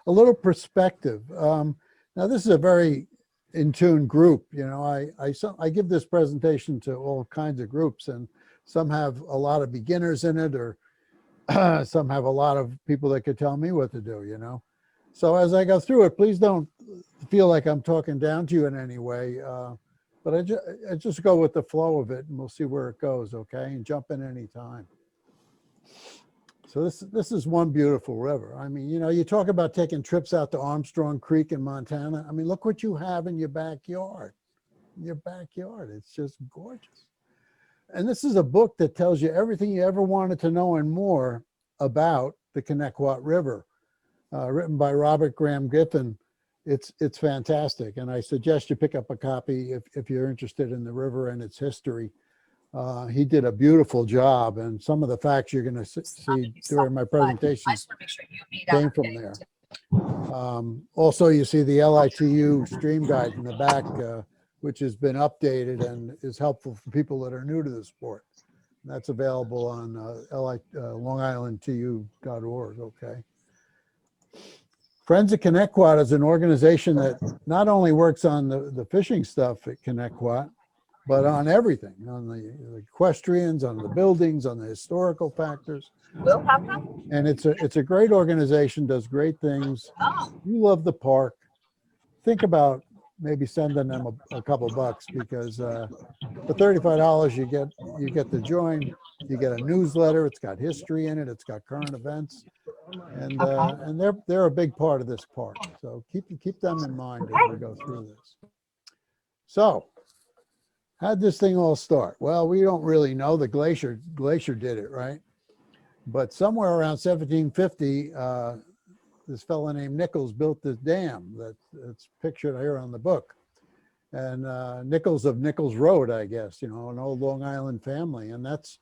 a little perspective. Now, this is a very in tune group. You know, I give this presentation to all kinds of groups, and some have a lot of beginners in it, or some have a lot of people that could tell me what to do, you know. So as I go through it, please don't feel like I'm talking down to you in any way. But I just go with the flow of it, and we'll see where it goes, okay? And jump in any time. So this is one beautiful river. I mean, you know, you talk about taking trips out to Armstrong Creek in Montana. I mean, look what you have in your backyard. Your backyard, it's just gorgeous. And this is a book that tells you everything you ever wanted to know and more about the Connetquot River, written by Robert Graham Giffen. It's fantastic, and I suggest you pick up a copy if you're interested in the river and its history. He did a beautiful job, and some of the facts you're going to see during my presentation came from there. Also, you see the LITU stream guide in the back, which has been updated and is helpful for people that are new to the sport. That's available on longislandtu.org, okay? Friends of Connetquot is an organization that not only works on the fishing stuff at Connetquot, but on everything, on the equestrians, on the buildings, on the historical factors. And it's a great organization, does great things. You love the park. Think about maybe sending them a couple bucks, because for $35 you get to join. You get a newsletter. It's got history in it. It's got current events, and they're a big part of this park. So keep them in mind as we go through this. So, how'd this thing all start? Well, we don't really know. The glacier did it, right? But somewhere around 1750, this fellow named Nichols built this dam that's pictured here on the book. And Nichols of Nichols Road, I guess, you know, an old Long Island family. And that's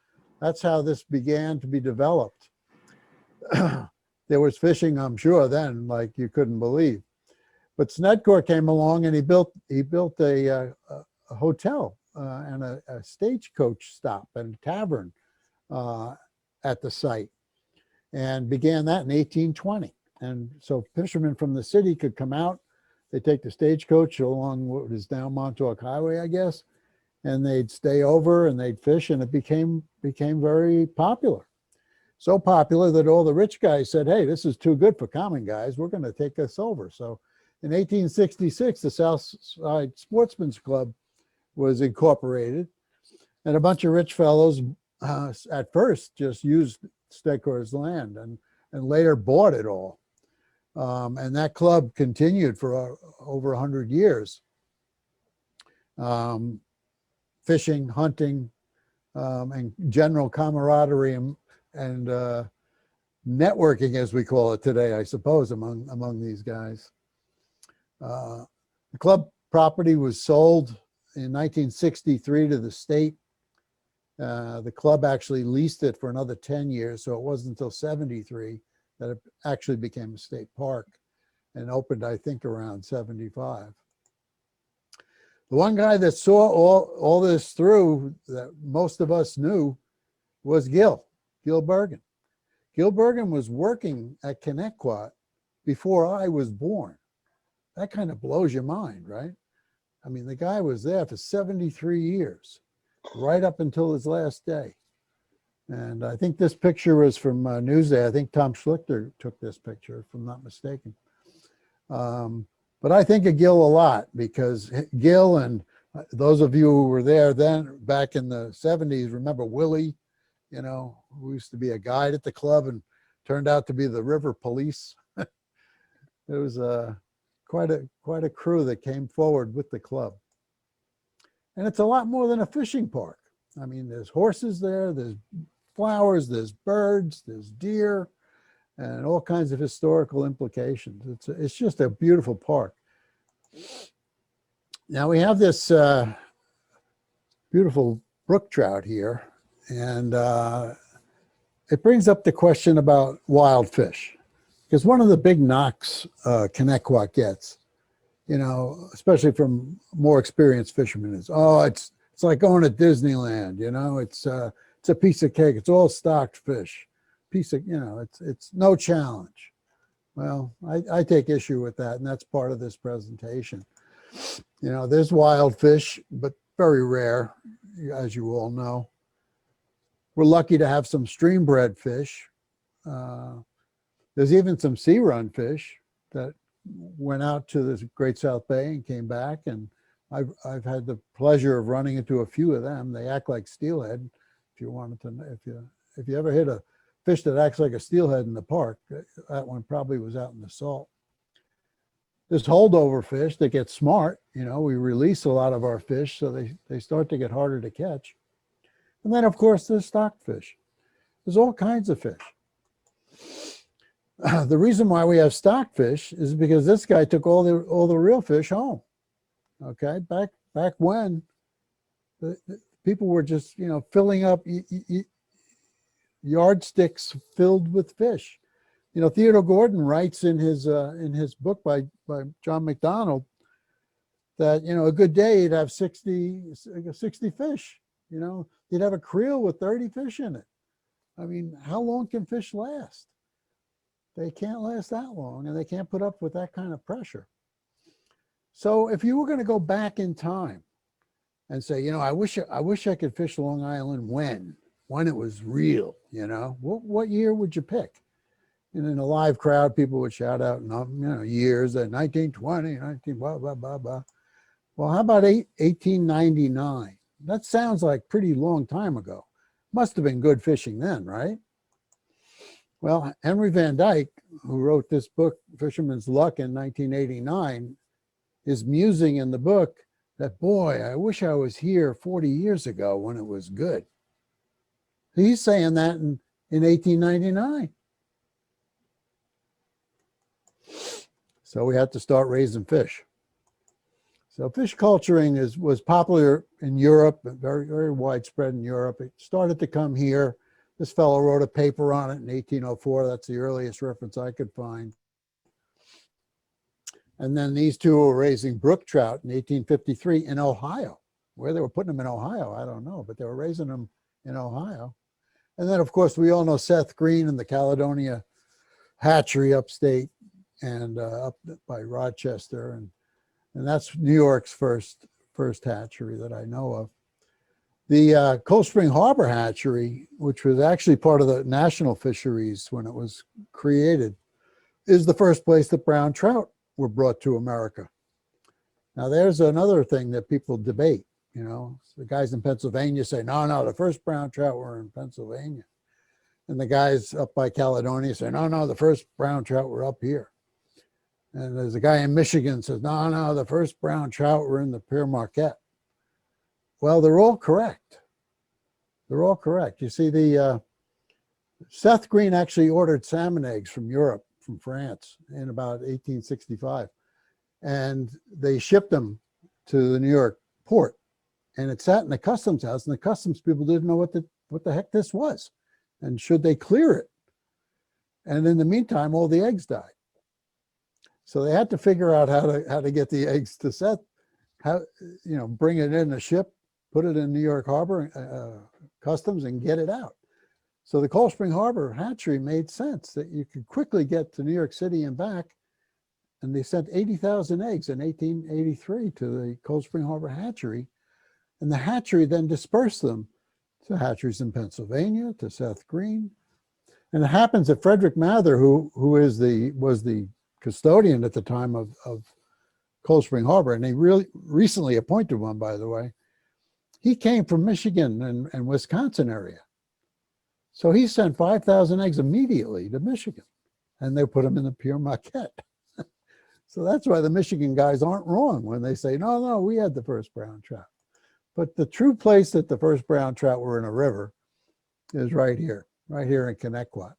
how this began to be developed. There was fishing, I'm sure, then, like you couldn't believe. But Connetquot came along, and he built a hotel and a stagecoach stop and tavern at the site, and began that in 1820. And so fishermen from the city could come out. They take the stagecoach along what is now Montauk Highway, I guess, and they'd stay over and they'd fish, and it became very popular. So popular that all the rich guys said, hey, this is too good for common guys. We're going to take this over. So in 1866, the Southside Sportsman's Club was incorporated, and a bunch of rich fellows at first just used Connetquot's land and later bought it all. And that club continued for over 100 years. Fishing, hunting, and general camaraderie and networking, as we call it today, I suppose, among these guys. The club property was sold in 1963 to the state. The club actually leased it for another 10 years, so it wasn't until 73 that it actually became a state park, and opened, I think, around 75. The one guy that saw all this through, that most of us knew, was Gil Bergen. Gil Bergen was working at Connetquot before I was born. That kind of blows your mind, right? I mean, the guy was there for 73 years, right up until his last day. And I think this picture was from Newsday. I think Tom Schlichter took this picture, if I'm not mistaken. But I think of Gil a lot, because Gil, and those of you who were there then, back in the 70s, remember Willie, you know, who used to be a guide at the club and turned out to be the river police. It was quite a crew that came forward with the club. And it's a lot more than a fishing park. I mean, there's horses there, there's flowers, there's birds, there's deer, and all kinds of historical implications. It's just a beautiful park. Now we have this beautiful brook trout here, and it brings up the question about wild fish, because one of the big knocks Connetquot gets, you know, especially from more experienced fishermen, is, oh, it's like going to Disneyland, you know, it's a piece of cake, it's all stocked fish, piece of, you know, it's no challenge. Well, I take issue with that, and that's part of this presentation. You know, there's wild fish, but very rare, as you all know. We're lucky to have some stream bred fish. There's even some sea run fish that went out to the Great South Bay and came back, and I've had the pleasure of running into a few of them. They act like steelhead. If you wanted to, if you ever hit a fish that acts like a steelhead in the park, that one probably was out in the salt. There's holdover fish that get smart. You know, we release a lot of our fish, so they start to get harder to catch. And then, of course, there's stockfish. There's all kinds of fish. The reason why we have stockfish is because this guy took all the real fish home. Okay, back when the people were just, you know, filling up yardsticks filled with fish. You know, Theodore Gordon writes in his book by John McDonald that, you know, a good day he'd have 60 fish. You know, he'd have a creel with 30 fish in it. I mean, how long can fish last? They can't last that long, and they can't put up with that kind of pressure. So if you were going to go back in time and say, you know, I wish I could fish Long Island when it was real, you know, what year would you pick? And in a live crowd, people would shout out, you know, years, 1920, 19, blah, blah, blah, blah. Well, how about 1899? That sounds like pretty long time ago. Must have been good fishing then, right? Well, Henry Van Dyke, who wrote this book, Fisherman's Luck, in 1989, is musing in the book that, boy, I wish I was here 40 years ago when it was good. He's saying that in 1899. So we had to start raising fish. So fish culturing was popular in Europe, very, very widespread in Europe. It started to come here. This fellow wrote a paper on it in 1804. That's the earliest reference I could find. And then these two were raising brook trout in 1853 in Ohio. Where they were putting them in Ohio, I don't know, but they were raising them in Ohio. And then, of course, we all know Seth Green and the Caledonia Hatchery upstate and up by Rochester. And that's New York's first hatchery that I know of. The Cold Spring Harbor Hatchery, which was actually part of the national fisheries when it was created, is the first place that brown trout were brought to America. Now, there's another thing that people debate. You know, the guys in Pennsylvania say, no, the first brown trout were in Pennsylvania. And the guys up by Caledonia say, no, the first brown trout were up here. And there's a guy in Michigan says, no, the first brown trout were in the Pere Marquette. Well, they're all correct. They're all correct. You see, the Seth Green actually ordered salmon eggs from Europe, from France, in about 1865. And they shipped them to the New York port. And it sat in the customs house, and the customs people didn't know what the heck this was, and should they clear it. And in the meantime, all the eggs died. So they had to figure out how to get the eggs to Seth, bring it in a ship, put it in New York Harbor customs, and get it out. So the Cold Spring Harbor Hatchery made sense that you could quickly get to New York City and back. And they sent 80,000 eggs in 1883 to the Cold Spring Harbor Hatchery. And the hatchery then dispersed them to hatcheries in Pennsylvania, to Seth Green. And it happens that Frederick Mather, who was the custodian at the time of Cold Spring Harbor, and he really recently appointed one, by the way, he came from Michigan and Wisconsin area. So he sent 5,000 eggs immediately to Michigan, and they put them in the Pere Marquette. So that's why the Michigan guys aren't wrong when they say, no, we had the first brown trout. But the true place that the first brown trout were in a river is right here in Connetquot.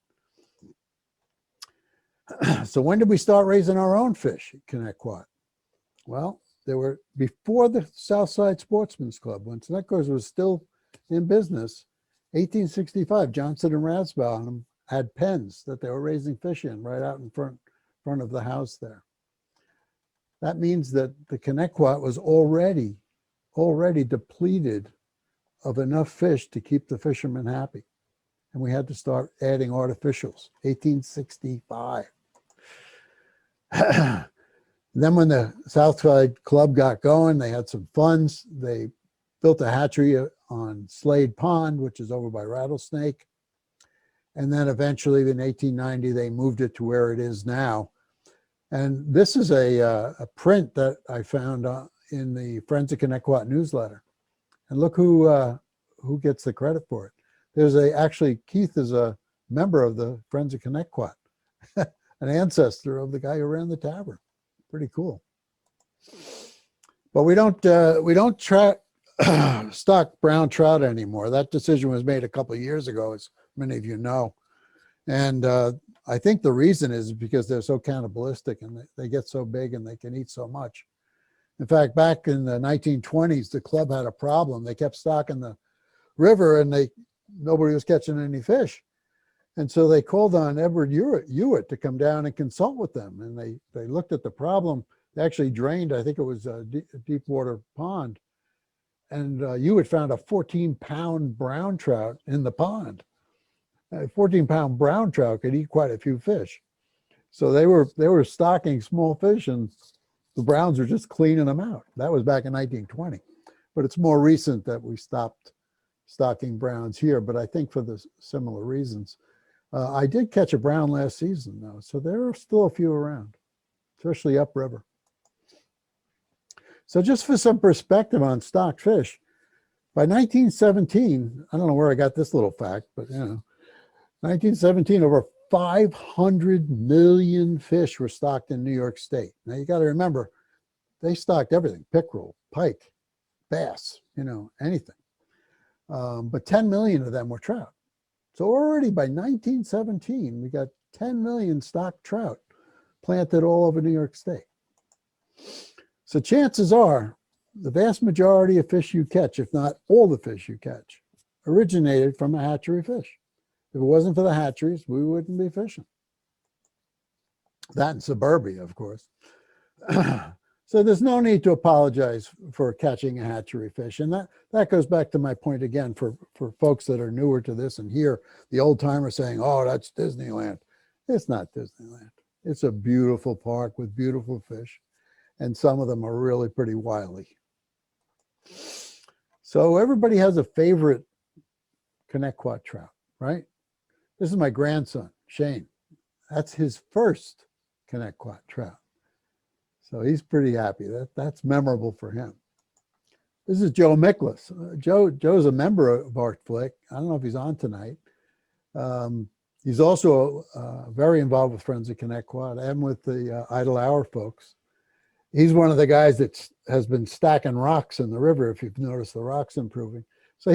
So when did we start raising our own fish at Connetquot? Well, they were before the Southside Sportsman's Club, when Connetquot was still in business. 1865, Johnson and Rathsbaum had pens that they were raising fish in right out in front of the house there. That means that the Connetquot was already depleted of enough fish to keep the fishermen happy. And we had to start adding artificials, 1865. Then when the Southside Club got going, they had some funds. They built a hatchery on Slade Pond, which is over by Rattlesnake. And then eventually in 1890, they moved it to where it is now. And this is a print that I found in the Friends of Connetquot newsletter. And look who gets the credit for it. Actually, Keith is a member of the Friends of Connetquot, an ancestor of the guy who ran the tavern. Pretty cool. But we don't stock brown trout anymore. That decision was made a couple of years ago, as many of you know. And I think the reason is because they're so cannibalistic and they get so big and they can eat so much. In fact, back in the 1920s, the club had a problem. They kept stocking the river and nobody was catching any fish. And so they called on Edward Hewitt to come down and consult with them. And they looked at the problem. They actually drained, I think it was Deepwater Pond. And Hewitt found a 14-pound brown trout in the pond. A 14-pound brown trout could eat quite a few fish. So they were stocking small fish and the browns were just cleaning them out. That was back in 1920. But it's more recent that we stopped stocking browns here, but I think for the similar reasons. I did catch a brown last season, though, so there are still a few around, especially upriver. So just for some perspective on stocked fish, by 1917, I don't know where I got this little fact, but 1917, over 500 million fish were stocked in New York State. Now you got to remember, they stocked everything: pickerel, pike, bass, anything. But 10 million of them were trout. So already by 1917, we got 10 million stocked trout planted all over New York State. So chances are the vast majority of fish you catch, if not all the fish you catch, originated from a hatchery fish. If it wasn't for the hatcheries, we wouldn't be fishing. That in suburbia, of course. So there's no need to apologize for catching a hatchery fish. And that goes back to my point again for folks that are newer to this and hear the old timer saying, oh, that's Disneyland. It's not Disneyland. It's a beautiful park with beautiful fish. And some of them are really pretty wily. So everybody has a favorite Connetquot trout, right? This is my grandson, Shane. That's his first Connetquot trout. So he's pretty happy. That's memorable for him. This is Joe Miklas. Joe's a member of Art Flick. I don't know if he's on tonight. He's also very involved with Friends of Connetquot and with the Idle Hour folks. He's one of the guys that has been stacking rocks in the river, if you've noticed the rocks improving. So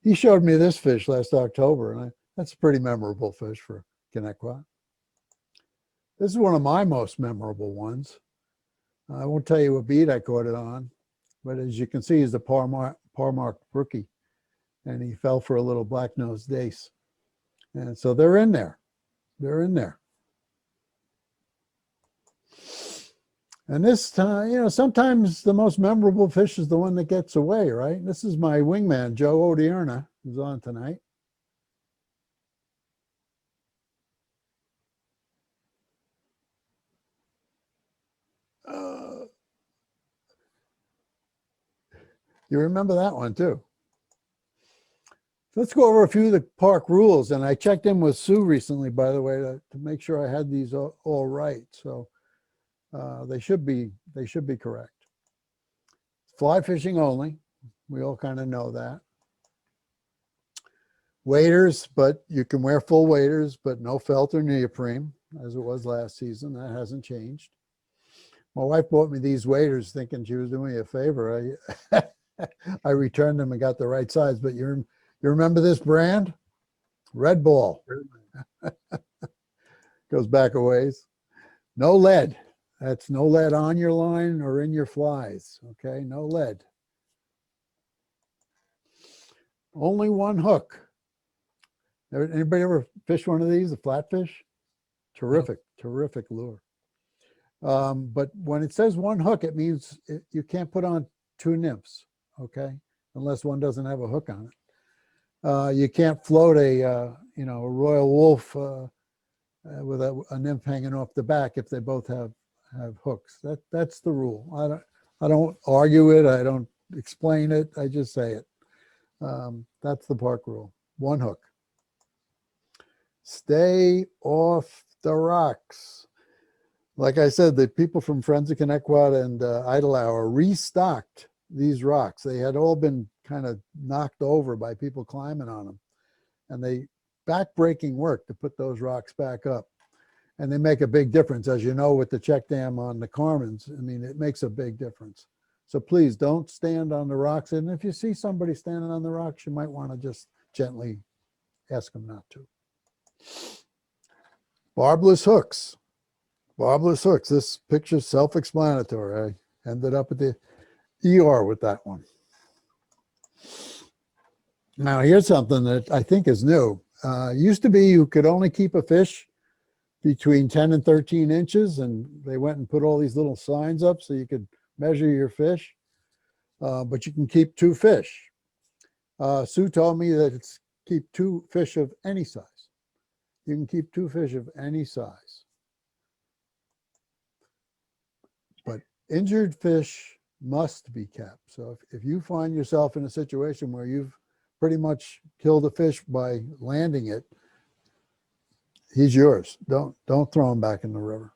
he showed me this fish last October, and that's a pretty memorable fish for Connetquot. This is one of my most memorable ones. I won't tell you what beat I caught it on, but as you can see, he's a Parmark rookie, and he fell for a little black-nosed dace. And so they're in there. They're in there. And this time, sometimes the most memorable fish is the one that gets away, right? This is my wingman, Joe Odierna, who's on tonight. You remember that one too. So let's go over a few of the park rules. And I checked in with Sue recently, by the way, to make sure I had these all right. So they should be correct. Fly fishing only. We all kind of know that. Waders, but you can wear full waders, but no felt or neoprene, as it was last season. That hasn't changed. My wife bought me these waders thinking she was doing me a favor. I returned them and got the right size, but you remember this brand? Red Ball. Goes back a ways. No lead. That's no lead on your line or in your flies. Okay, no lead. Only one hook. Anybody ever fish one of these, a flatfish? Terrific, terrific lure. But when it says one hook, it means you can't put on two nymphs, okay? Unless one doesn't have a hook on it. You can't float a royal wolf with a nymph hanging off the back if they both have have hooks. That's the rule. I don't argue it. I don't explain it. I just say it. That's the park rule. One hook. Stay off the rocks. Like I said, the people from Friends of Connetquot and Idle Hour restocked these rocks. They had all been kind of knocked over by people climbing on them. And they backbreaking work to put those rocks back up. And they make a big difference, as you know, with the check dam on the Carmens. I mean, it makes a big difference. So please don't stand on the rocks. And if you see somebody standing on the rocks, you might want to just gently ask them not to. Barbless hooks. Barbless hooks. This picture's self-explanatory. I ended up at the ER with that one. Now, here's something that I think is new. Used to be you could only keep a fish between 10 and 13 inches, and they went and put all these little signs up so you could measure your fish, but you can keep 2 fish. Sue told me that it's keep 2 fish of any size. You can keep 2 fish of any size. But injured fish must be kept. So if you find yourself in a situation where you've pretty much killed a fish by landing it, he's yours. Don't throw him back in the river.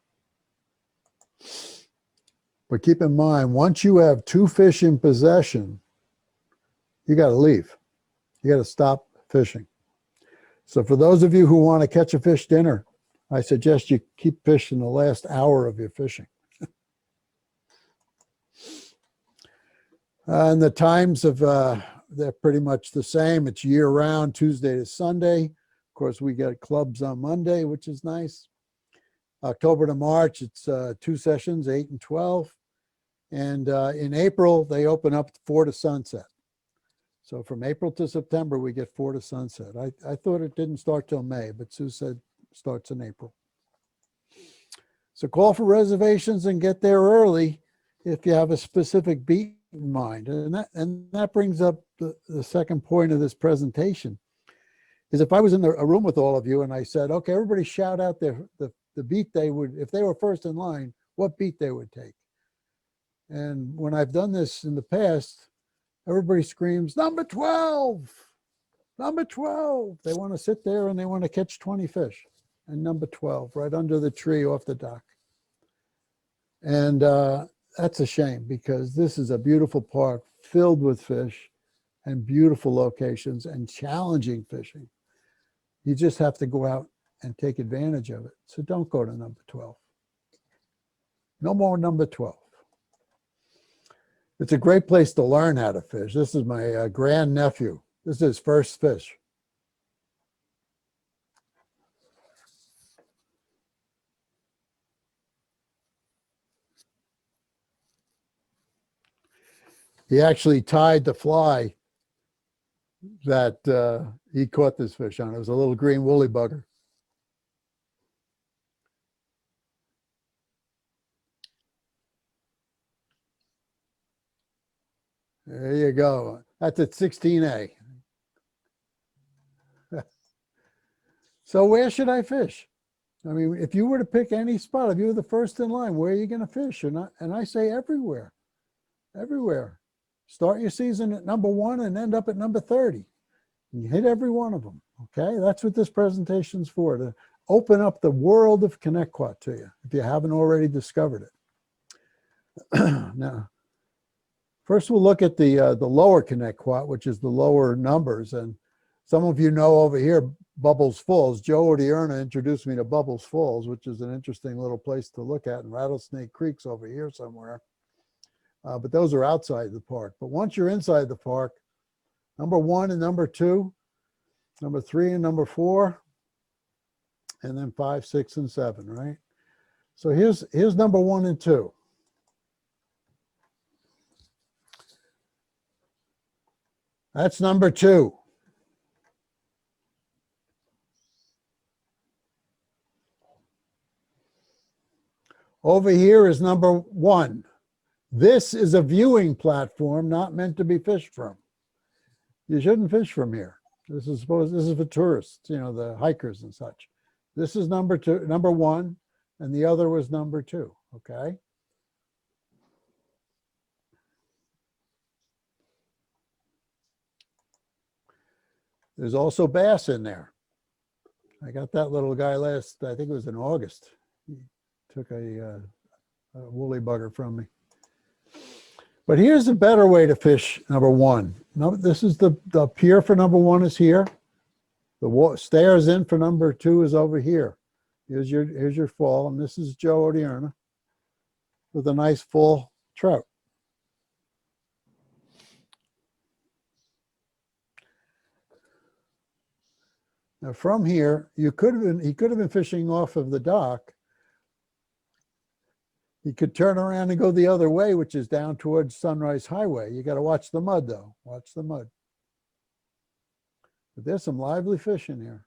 But keep in mind, once you have 2 fish in possession, you got to leave. You got to stop fishing. So for those of you who want to catch a fish dinner, I suggest you keep fish in the last hour of your fishing. And the times of they're pretty much the same. It's year round, Tuesday to Sunday. Of course, we get clubs on Monday, which is nice. October to March, it's 2 sessions, 8 and 12. And in April, they open up 4 to sunset. So from April to September, we get 4 to sunset. I thought it didn't start till May, but Sue said it starts in April. So call for reservations and get there early if you have a specific beat in mind. And that brings up the second point of this presentation, is if I was in a room with all of you and I said, okay, everybody shout out the beat they would, if they were first in line, what beat they would take. And when I've done this in the past, everybody screams, number 12, number 12. They want to sit there and they want to catch 20 fish. And number 12, right under the tree off the dock. And that's a shame, because this is a beautiful park filled with fish and beautiful locations and challenging fishing. You just have to go out and take advantage of it. So don't go to number 12. No more number 12. It's a great place to learn how to fish. This is my grandnephew. This is his first fish. He actually tied the fly that he caught this fish on. It was a little green woolly bugger. There you go. That's at 16A. So where should I fish? I mean, if you were to pick any spot, if you were the first in line, where are you going to fish? And I say everywhere, everywhere. Start your season at number 1 and end up at number 30. You hit every one of them, okay? That's what this presentation's for, to open up the world of Connetquot to you, if you haven't already discovered it. Now, first we'll look at the lower Connetquot, which is the lower numbers. And some of you know over here, Bubbles Falls. Joe Odierna introduced me to Bubbles Falls, which is an interesting little place to look at, and Rattlesnake Creek's over here somewhere. But those are outside the park. But once you're inside the park, number 1 and number 2, number 3 and number 4, and then 5, 6, and 7, right? So here's number 1 and 2. That's number 2. Over here is number 1. This is a viewing platform not meant to be fished from. You shouldn't fish from here. This is for tourists, you know, the hikers and such. This is number 1, and the other was number 2. okay? There's also bass in there. I got that little guy last, I think it was in August. He took a woolly bugger from me. But here's a better way to fish number one. No, this is the pier for number one is here. The stairs in for number two is over here. Here's your fall, and this is Joe Odierna with a nice full trout. Now from here, he could have been fishing off of the dock. He could turn around and go the other way, which is down towards Sunrise Highway. You got to watch the mud though. Watch the mud. But there's some lively fish in here.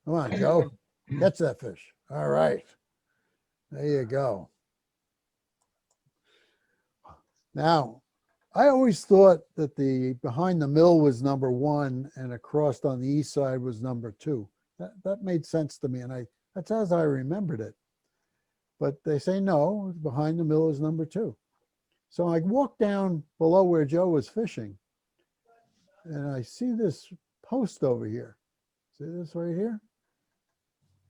Come on, Joe. Catch that fish. All right. There you go. Now, I always thought that the behind the mill was number one and across on the east side was number two. That made sense to me, and that's as I remembered it. But they say no, behind the mill is number two. So I walked down below where Joe was fishing, and I see this post over here. See this right here?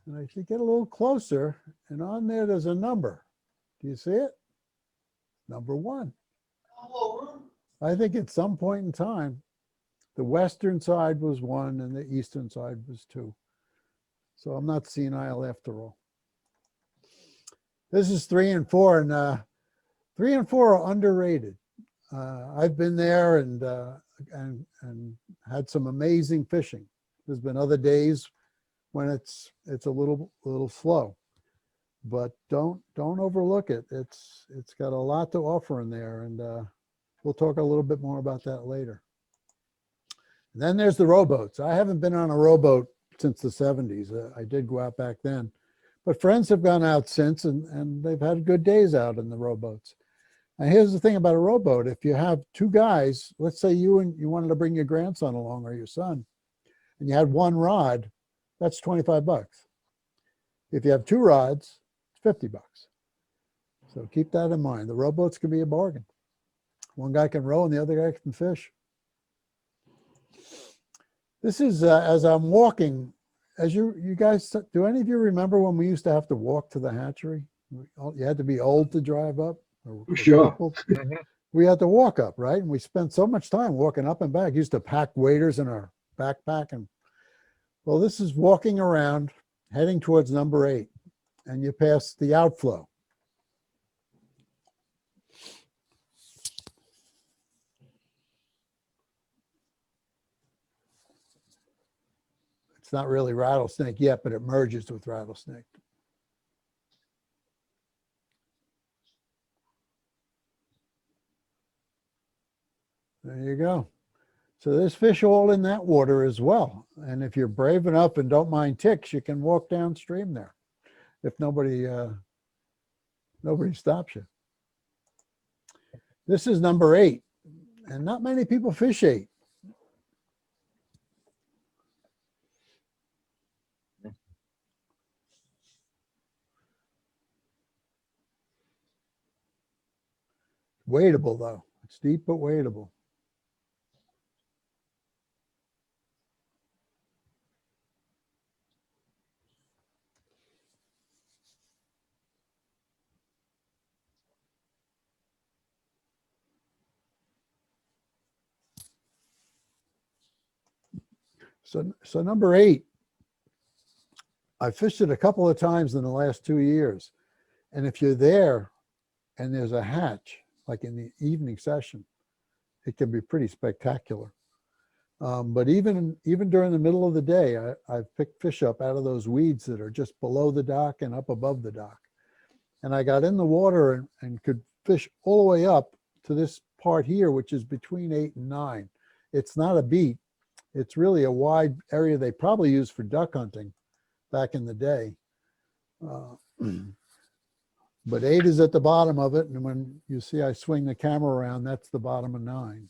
And I get a little closer, and on there there's a number. Do you see it? Number one. I think at some point in time, the western side was one and the eastern side was two. So I'm not senile after all. This is 3 and 4, and 3 and 4 are underrated. I've been there and had some amazing fishing. There's been other days when it's a little slow, but don't overlook it. It's got a lot to offer in there, and we'll talk a little bit more about that later. And then there's the rowboats. I haven't been on a rowboat since the 70s. I did go out back then, but friends have gone out since, and they've had good days out in the rowboats. And here's the thing about a rowboat: if you have two guys, let's say you wanted to bring your grandson along or your son, and you had one rod, that's $25. If you have two rods, it's $50. So keep that in mind. The rowboats can be a bargain. One guy can row and the other guy can fish. This is as I'm walking. As you guys, do any of you remember when we used to have to walk to the hatchery? You had to be old to drive up. Sure. We had to walk up, right? And we spent so much time walking up and back. Used to pack waders in our backpack. And well, this is walking around, heading towards number 8, and you pass the outflow. It's not really rattlesnake yet, but it merges with rattlesnake. There you go. So there's fish all in that water as well. And if you're brave enough and don't mind ticks, you can walk downstream there if nobody stops you. This is number 8, and not many people fish 8. Wadeable though. It's deep but wadeable. So number 8, I fished it a couple of times in the last 2 years. And if you're there and there's a hatch, like in the evening session, it can be pretty spectacular. But even during the middle of the day, I've picked fish up out of those weeds that are just below the dock and up above the dock. And I got in the water and could fish all the way up to this part here, which is between 8 and 9. It's not a beat. It's really a wide area they probably used for duck hunting back in the day. But 8 is at the bottom of it. And when you see I swing the camera around, that's the bottom of 9.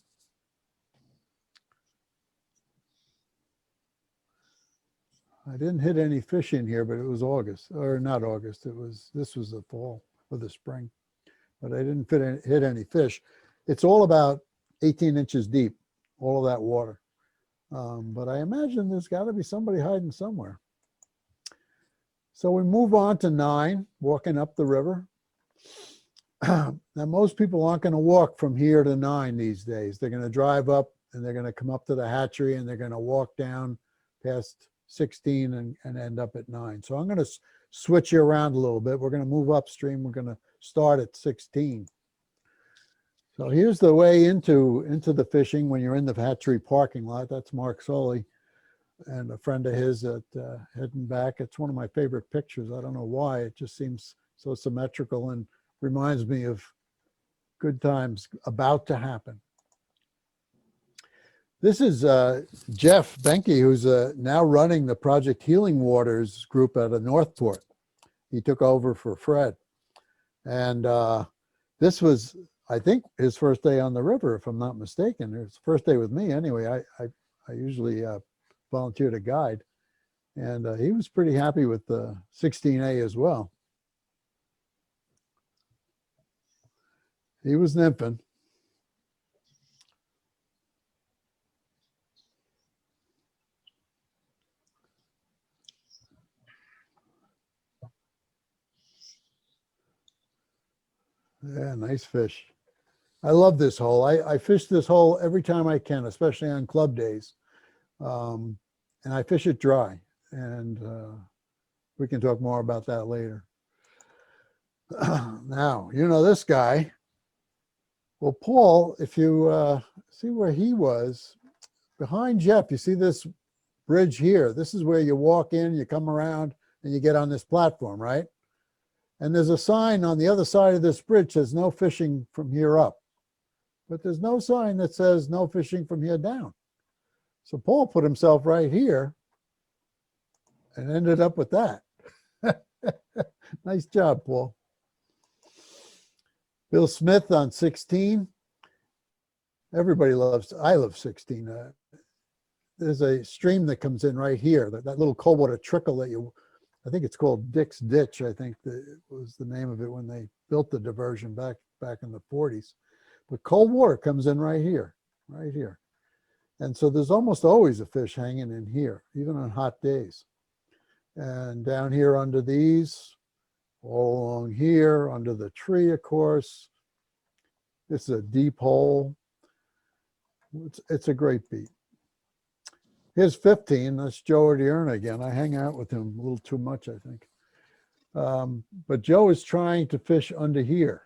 I didn't hit any fish in here, but it was August, or not August. This was the fall or the spring, but I didn't hit any fish. It's all about 18 inches deep, all of that water. But I imagine there's got to be somebody hiding somewhere. So we move on to 9, walking up the river. Now, most people aren't going to walk from here to 9 these days. They're going to drive up and they're going to come up to the hatchery and they're going to walk down past 16 and end up at 9. So I'm going to switch you around a little bit. We're going to move upstream. We're going to start at 16. So here's the way into the fishing when you're in the hatchery parking lot. That's Mark Soley and a friend of his at heading back. It's one of my favorite pictures. I don't know why. It just seems so symmetrical and reminds me of good times about to happen. This is Jeff Benke, who's now running the Project Healing Waters group out of Northport. He took over for Fred. And this was, I think, his first day on the river, if I'm not mistaken. It was the first day with me anyway. I usually volunteer to guide. And he was pretty happy with the 16A as well. He was nymphing. Yeah, nice fish. I love this hole. I fish this hole every time I can, especially on club days. And I fish it dry. And we can talk more about that later. Now, you know this guy. Well, Paul, if you see where he was, behind Jeff, you see this bridge here. This is where you walk in, you come around, and you get on this platform, right? And there's a sign on the other side of this bridge that says no fishing from here up. But there's no sign that says no fishing from here down. So Paul put himself right here and ended up with that. Nice job, Paul. Bill Smith on 16. Everybody loves, I love 16. There's a stream that comes in right here, that little cold water trickle that I think it's called Dick's Ditch, I think that was the name of it when they built the diversion back in the 40s. But cold water comes in right here. And so there's almost always a fish hanging in here, even on hot days. And down here under these, all along here, under the tree, of course. This is a deep hole. It's a great beat. Here's 15. That's Joe Odierna again. I hang out with him a little too much, I think. But Joe is trying to fish under here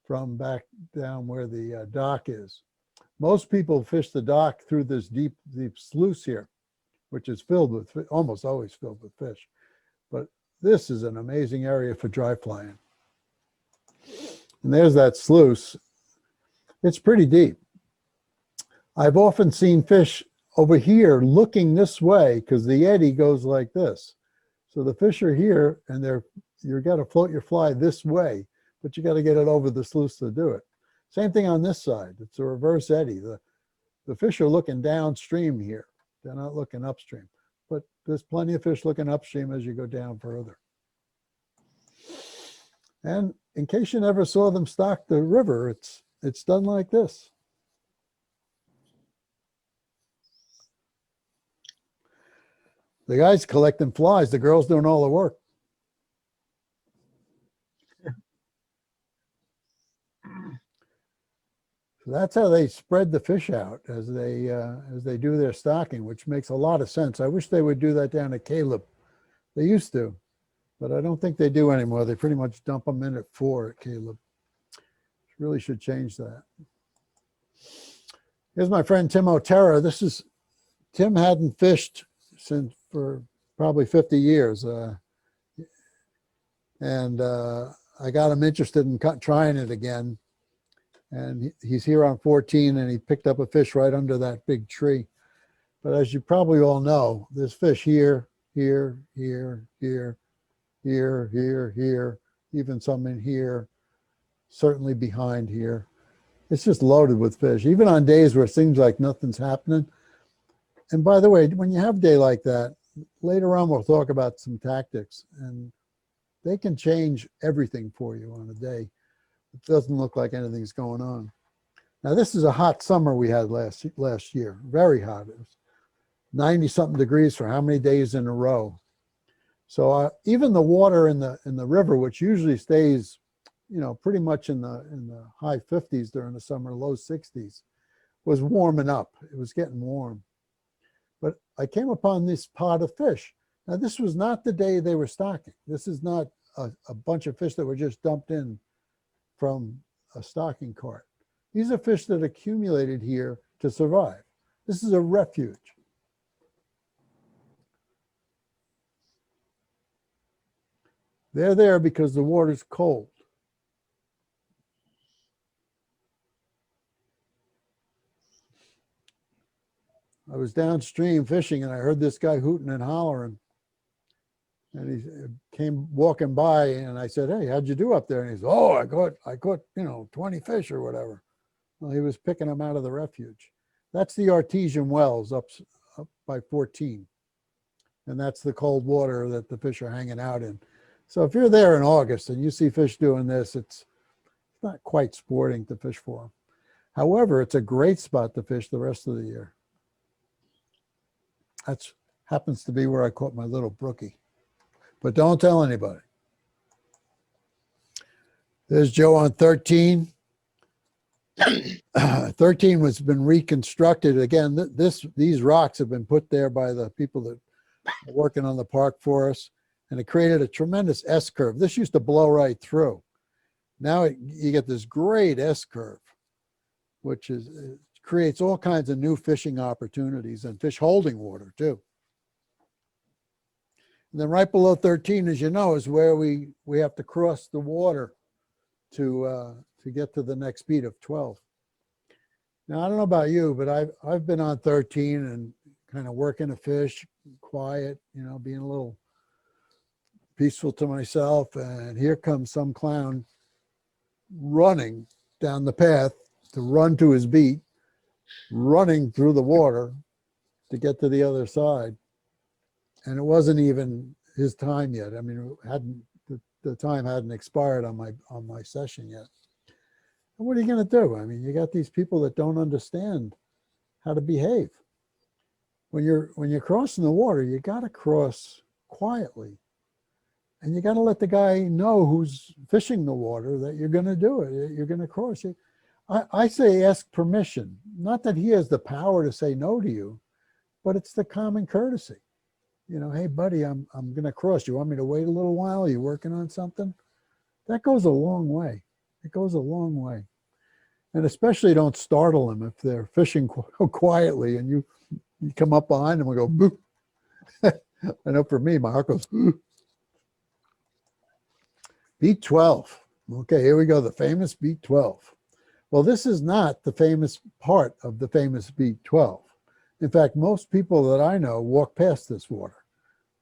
from back down where the dock is. Most people fish the dock through this deep sluice here, which is filled with, almost always filled with fish. But this is an amazing area for dry flying. And there's that sluice. It's pretty deep. I've often seen fish over here looking this way because the eddy goes like this. So the fish are here and you've got to float your fly this way, but you got to get it over the sluice to do it. Same thing on this side. It's a reverse eddy. The fish are looking downstream here. They're not looking upstream, but there's plenty of fish looking upstream as you go down further. And in case you never saw them stock the river, it's done like this. The guys collecting flies, the girls doing all the work. So that's how they spread the fish out as they do their stocking, which makes a lot of sense. I wish they would do that down at Caleb. They used to, but I don't think they do anymore. They pretty much dump them in at 4 at Caleb. Really should change that. Here's my friend Tim O'Terra. Tim hadn't fished for probably 50 years. And I got him interested in trying it again. And he's here on 14 and he picked up a fish right under that big tree. But as you probably all know, there's fish here, here, here, here, here, here, here, even some in here, certainly behind here. It's just loaded with fish, even on days where it seems like nothing's happening. And by the way, when you have a day like that, later on we'll talk about some tactics, and they can change everything for you on a day. It doesn't look like anything's going on. Now this is a hot summer we had last year, very hot. It was 90-something degrees for how many days in a row. So even the water in the river, which usually stays, you know, pretty much in the high 50s during the summer, low 60s, was warming up. It was getting warm. But I came upon this pod of fish. Now this was not the day they were stocking. This is not a bunch of fish that were just dumped in from a stocking cart. These are fish that accumulated here to survive. This is a refuge. They're there because the water's cold. I was downstream fishing and I heard this guy hooting and hollering. And he came walking by and I said, "Hey, how'd you do up there?" And he said, "Oh, I caught, you know, 20 fish or whatever." Well, he was picking them out of the refuge. That's the artesian wells up by 14. And that's the cold water that the fish are hanging out in. So if you're there in August and you see fish doing this, it's not quite sporting to fish for them. However, it's a great spot to fish the rest of the year. That happens to be where I caught my little brookie. But don't tell anybody. There's Joe on 13. 13 has been reconstructed. Again, these rocks have been put there by the people that are working on the park for us, and it created a tremendous S-curve. This used to blow right through. Now you get this great S-curve, which creates all kinds of new fishing opportunities and fish holding water too. And then right below 13, as you know, is where we have to cross the water to get to the next beat of 12. Now, I don't know about you, but I've been on 13 and kind of working a fish, quiet, you know, being a little peaceful to myself. And here comes some clown running down the path to run to his beat, running through the water to get to the other side. And it wasn't even his time yet. I mean, the time hadn't expired on my session yet. And what are you going to do? I mean, you got these people that don't understand how to behave. When you're crossing the water, you got to cross quietly. And you got to let the guy know who's fishing the water that you're going to do it. You're going to cross it. I say ask permission. Not that he has the power to say no to you, but it's the common courtesy. You know, "Hey, buddy, I'm going to cross. You want me to wait a little while? Are you working on something?" That goes a long way. It goes a long way. And especially don't startle them if they're fishing quietly and you come up behind them and go, "Boo." I know for me, my heart goes, "Boo." Beat 12. Okay, here we go, the famous beat 12. Well, this is not the famous part of the famous beat 12. In fact, most people that I know walk past this water.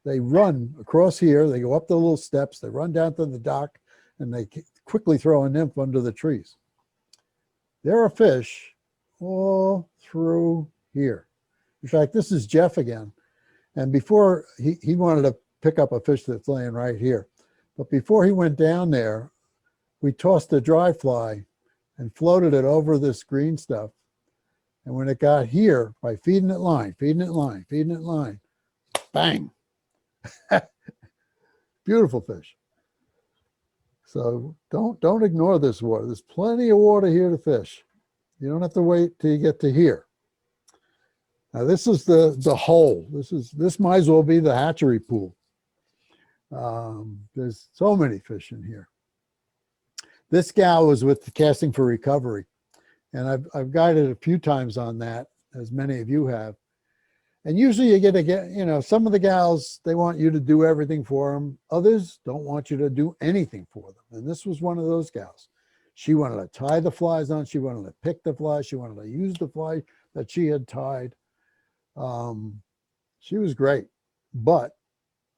They run across here, they go up the little steps, they run down to the dock, and they quickly throw a nymph under the trees. There are fish all through here. In fact, this is Jeff again. And before, he wanted to pick up a fish that's laying right here. But before he went down there, we tossed a dry fly and floated it over this green stuff. And when it got here, by feeding it line, bang. Beautiful fish. So don't ignore this water. There's plenty of water here to fish. You don't have to wait till you get to here. Now this is the hole. This might as well be the hatchery pool. There's so many fish in here. This gal was with the Casting for Recovery, and I've guided a few times on that, as many of you have. And usually you you know, some of the gals, they want you to do everything for them. Others don't want you to do anything for them. And this was one of those gals. She wanted to tie the flies on. She wanted to pick the flies. She wanted to use the fly that she had tied. She was great, but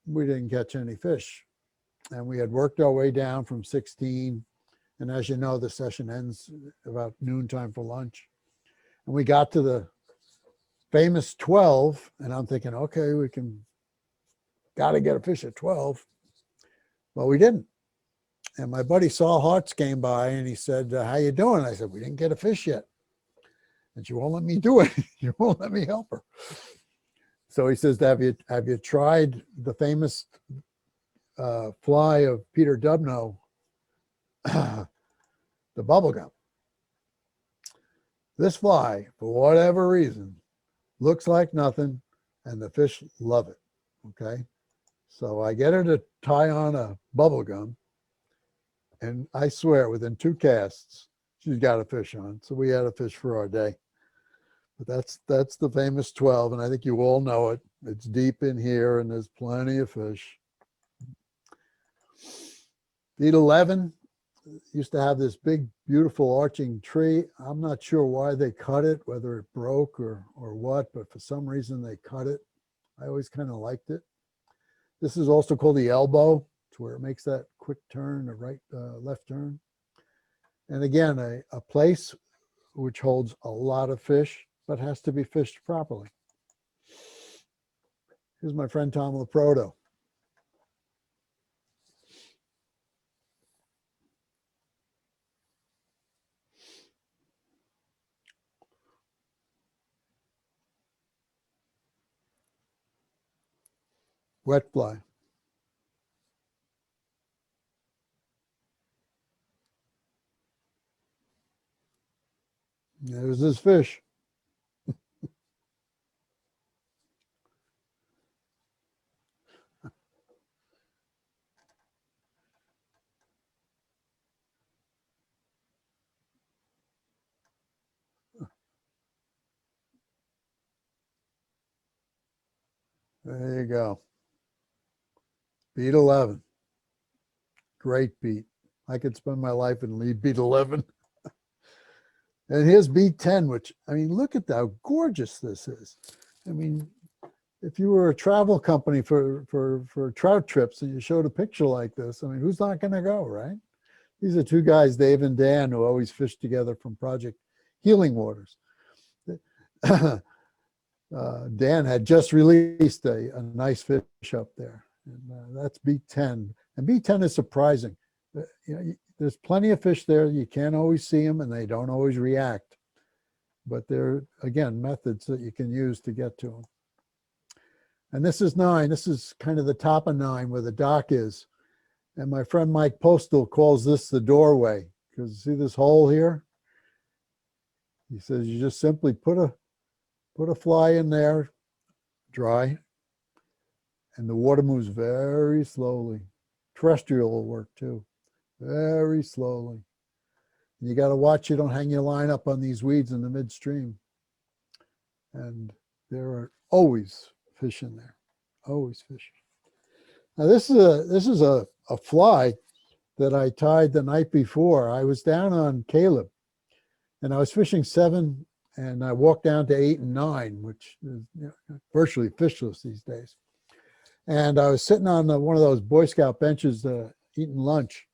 we didn't catch any fish. And we had worked our way down from 16. And as you know, the session ends about noontime for lunch. And we got to the famous 12, and I'm thinking, okay, we can got to get a fish at 12. Well, we didn't. And my buddy Saul Hartz came by and he said, how you doing? I said, we didn't get a fish yet. And she won't let me do it. She won't let me help her. So he says, have you tried the famous fly of Peter Dubno, the bubble gum? This fly, for whatever reason, looks like nothing, and the fish love it, okay? So I get her to tie on a bubble gum, and I swear within 2 casts, she's got a fish on. So we had a fish for our day. But that's the famous 12, and I think you all know it. It's deep in here, and there's plenty of fish. Beat 11 used to have this big, beautiful arching tree. I'm not sure why they cut it, whether it broke or what, but for some reason they cut it. I always kind of liked it. This is also called the elbow. It's where it makes that quick turn, a left turn. And again, a place which holds a lot of fish, but has to be fished properly. Here's my friend Tom Leproto. Wet fly. There's this fish. There you go. Beat 11. Great beat. I could spend my life and lead beat 11. And here's beat 10, which, I mean, look at how gorgeous this is. I mean, if you were a travel company for trout trips and you showed a picture like this, I mean, who's not going to go, right? These are 2 guys, Dave and Dan, who always fish together from Project Healing Waters. Dan had just released a nice fish up there. And that's beat 10. And beat 10 is surprising. You know, there's plenty of fish there. You can't always see them and they don't always react. But there are, again, methods that you can use to get to them. And this is 9. This is kind of the top of 9 where the dock is. And my friend Mike Postal calls this the doorway, because see this hole here? He says you just simply put a fly in there, dry, and the water moves very slowly. Terrestrial will work too, very slowly. And you got to watch you don't hang your line up on these weeds in the midstream. And there are always fish in there, always fish. Now this is a fly that I tied the night before. I was down on Caleb, and I was fishing 7, and I walked down to 8 and 9, which is virtually fishless these days. And I was sitting on one of those Boy Scout benches eating lunch.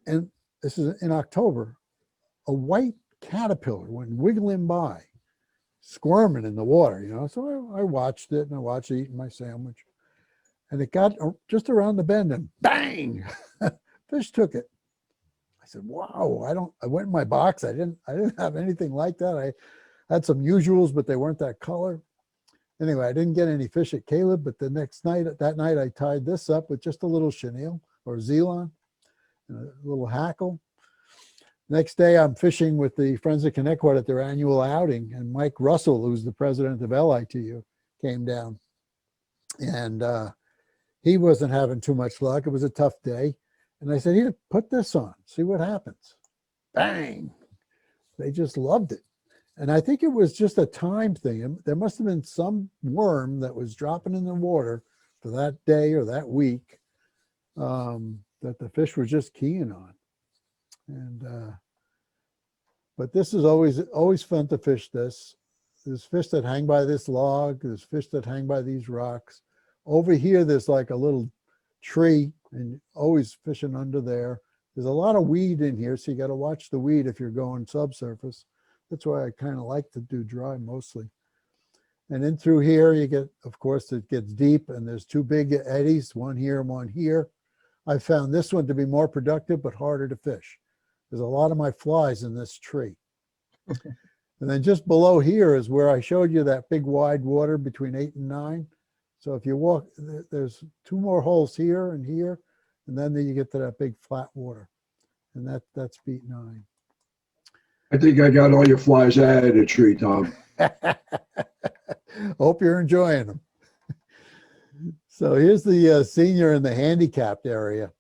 And this is in October. A white caterpillar went wiggling by, squirming in the water, you know. So I watched it, and I watched it eating my sandwich. And it got just around the bend, and bang, fish took it. I said, wow, I went in my box. I didn't have anything like that. I had some usuals, but they weren't that color. Anyway, I didn't get any fish at Caleb, but that night I tied this up with just a little chenille or Zelon and a little hackle. Next day I'm fishing with the Friends of Connetquot at their annual outing, and Mike Russell, who's the president of LITU, came down. And he wasn't having too much luck. It was a tough day. And I said, here, put this on, see what happens. Bang. They just loved it. And I think it was just a time thing. There must have been some worm that was dropping in the water for that day or that week that the fish were just keying on. And but this is always fun to fish this. There's fish that hang by this log. There's fish that hang by these rocks. Over here, there's like a little tree, and always fishing under there. There's a lot of weed in here, so you got to watch the weed if you're going subsurface. That's why I kind of like to do dry mostly. And in through here, you get, of course, it gets deep and there's two big eddies, one here and one here. I found this one to be more productive, but harder to fish. There's a lot of my flies in this tree. And then just below here is where I showed you that big wide water between 8 and 9. So if you walk, there's two more holes here and here, and then you get to that big flat water. And that's beat 9. I think I got all your flies out of the tree, Tom. Hope you're enjoying them. So here's the senior in the handicapped area.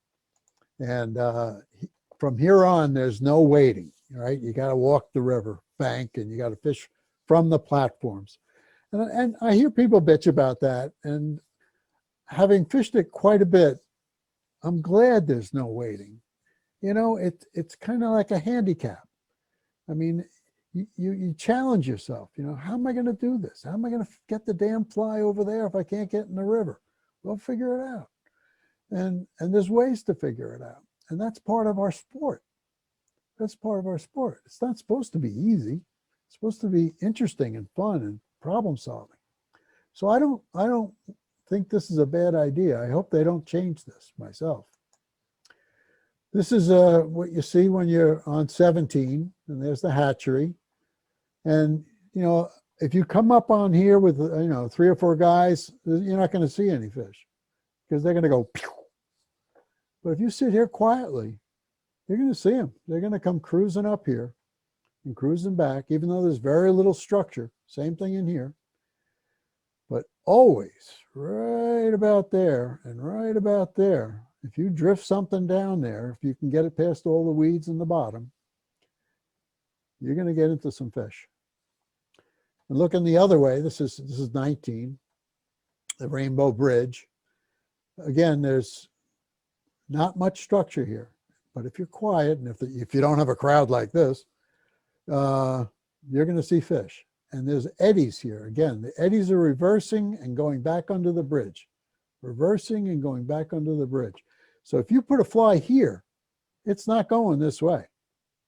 And from here on, there's no waiting, right? You got to walk the river bank and you got to fish from the platforms. And I hear people bitch about that. And having fished it quite a bit, I'm glad there's no waiting. You know, it's kind of like a handicap. I mean, you challenge yourself, you know, how am I going to do this? How am I going to get the damn fly over there if I can't get in the river? Well, figure it out. And there's ways to figure it out. And that's part of our sport. That's part of our sport. It's not supposed to be easy. It's supposed to be interesting and fun and problem solving. So I don't think this is a bad idea. I hope they don't change this myself. This is what you see when you're on 17, and there's the hatchery. And, you know, if you come up on here with, you know, 3 or 4 guys, you're not going to see any fish because they're going to go pew. But if you sit here quietly, you're going to see them. They're going to come cruising up here and cruising back, even though there's very little structure. Same thing in here. But always right about there and right about there, if you drift something down there, if you can get it past all the weeds in the bottom, you're going to get into some fish. And looking the other way, this is 19, the Rainbow Bridge. Again, there's not much structure here, but if you're quiet and if you don't have a crowd like this, you're going to see fish. And there's eddies here. Again, the eddies are reversing and going back under the bridge, reversing and going back under the bridge. So if you put a fly here, it's not going this way.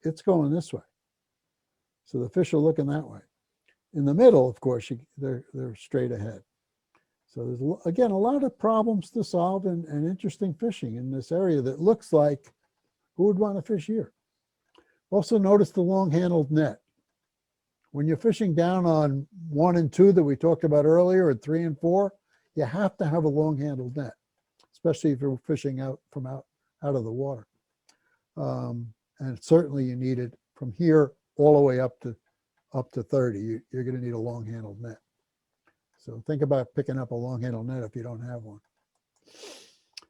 It's going this way. So the fish are looking that way. In the middle, of course, they're straight ahead. So there's, again, a lot of problems to solve and interesting fishing in this area that looks like who would want to fish here. Also notice the long-handled net. When you're fishing down on 1 and 2 that we talked about earlier, and 3 and 4, you have to have a long-handled net, especially if you're fishing out of the water. And certainly you need it from here all the way up to 30. You're going to need a long-handled net. So think about picking up a long-handled net if you don't have one.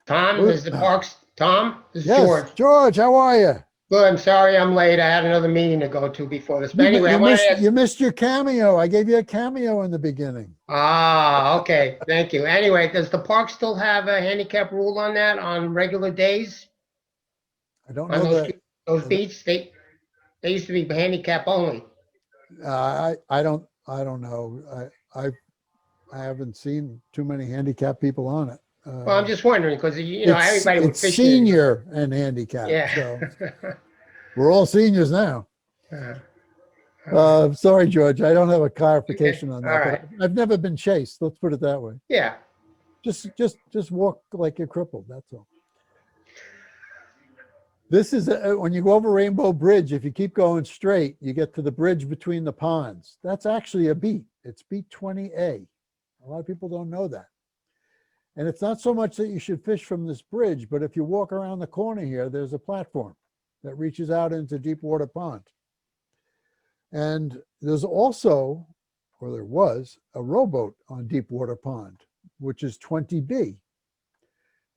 Tom, this is the Parks. Tom, this is Yes, George. George, how are you? Good. I'm sorry I'm late. I had another meeting to go to before this. But anyway, you missed your cameo. I gave you a cameo in the beginning. Ah, okay. Thank you. Anyway, does the park still have a handicap rule on that on regular days? I don't On know that. those beats, they used to be handicap only. I don't know. I haven't seen too many handicapped people on it. Well, I'm just wondering because everybody would it's fish senior and handicapped. Yeah. So we're all seniors now. Okay. Sorry, George. I don't have a clarification on that. All right. But I've never been chased. Let's put it that way. Yeah. Just walk like you're crippled. That's all. This is when you go over Rainbow Bridge. If you keep going straight, you get to the bridge between the ponds. That's actually a beat. It's beat 20A. A lot of people don't know that. And it's not so much that you should fish from this bridge, but if you walk around the corner here, there's a platform that reaches out into Deepwater Pond. And there's also, or there was, a rowboat on Deepwater Pond, which is 20B.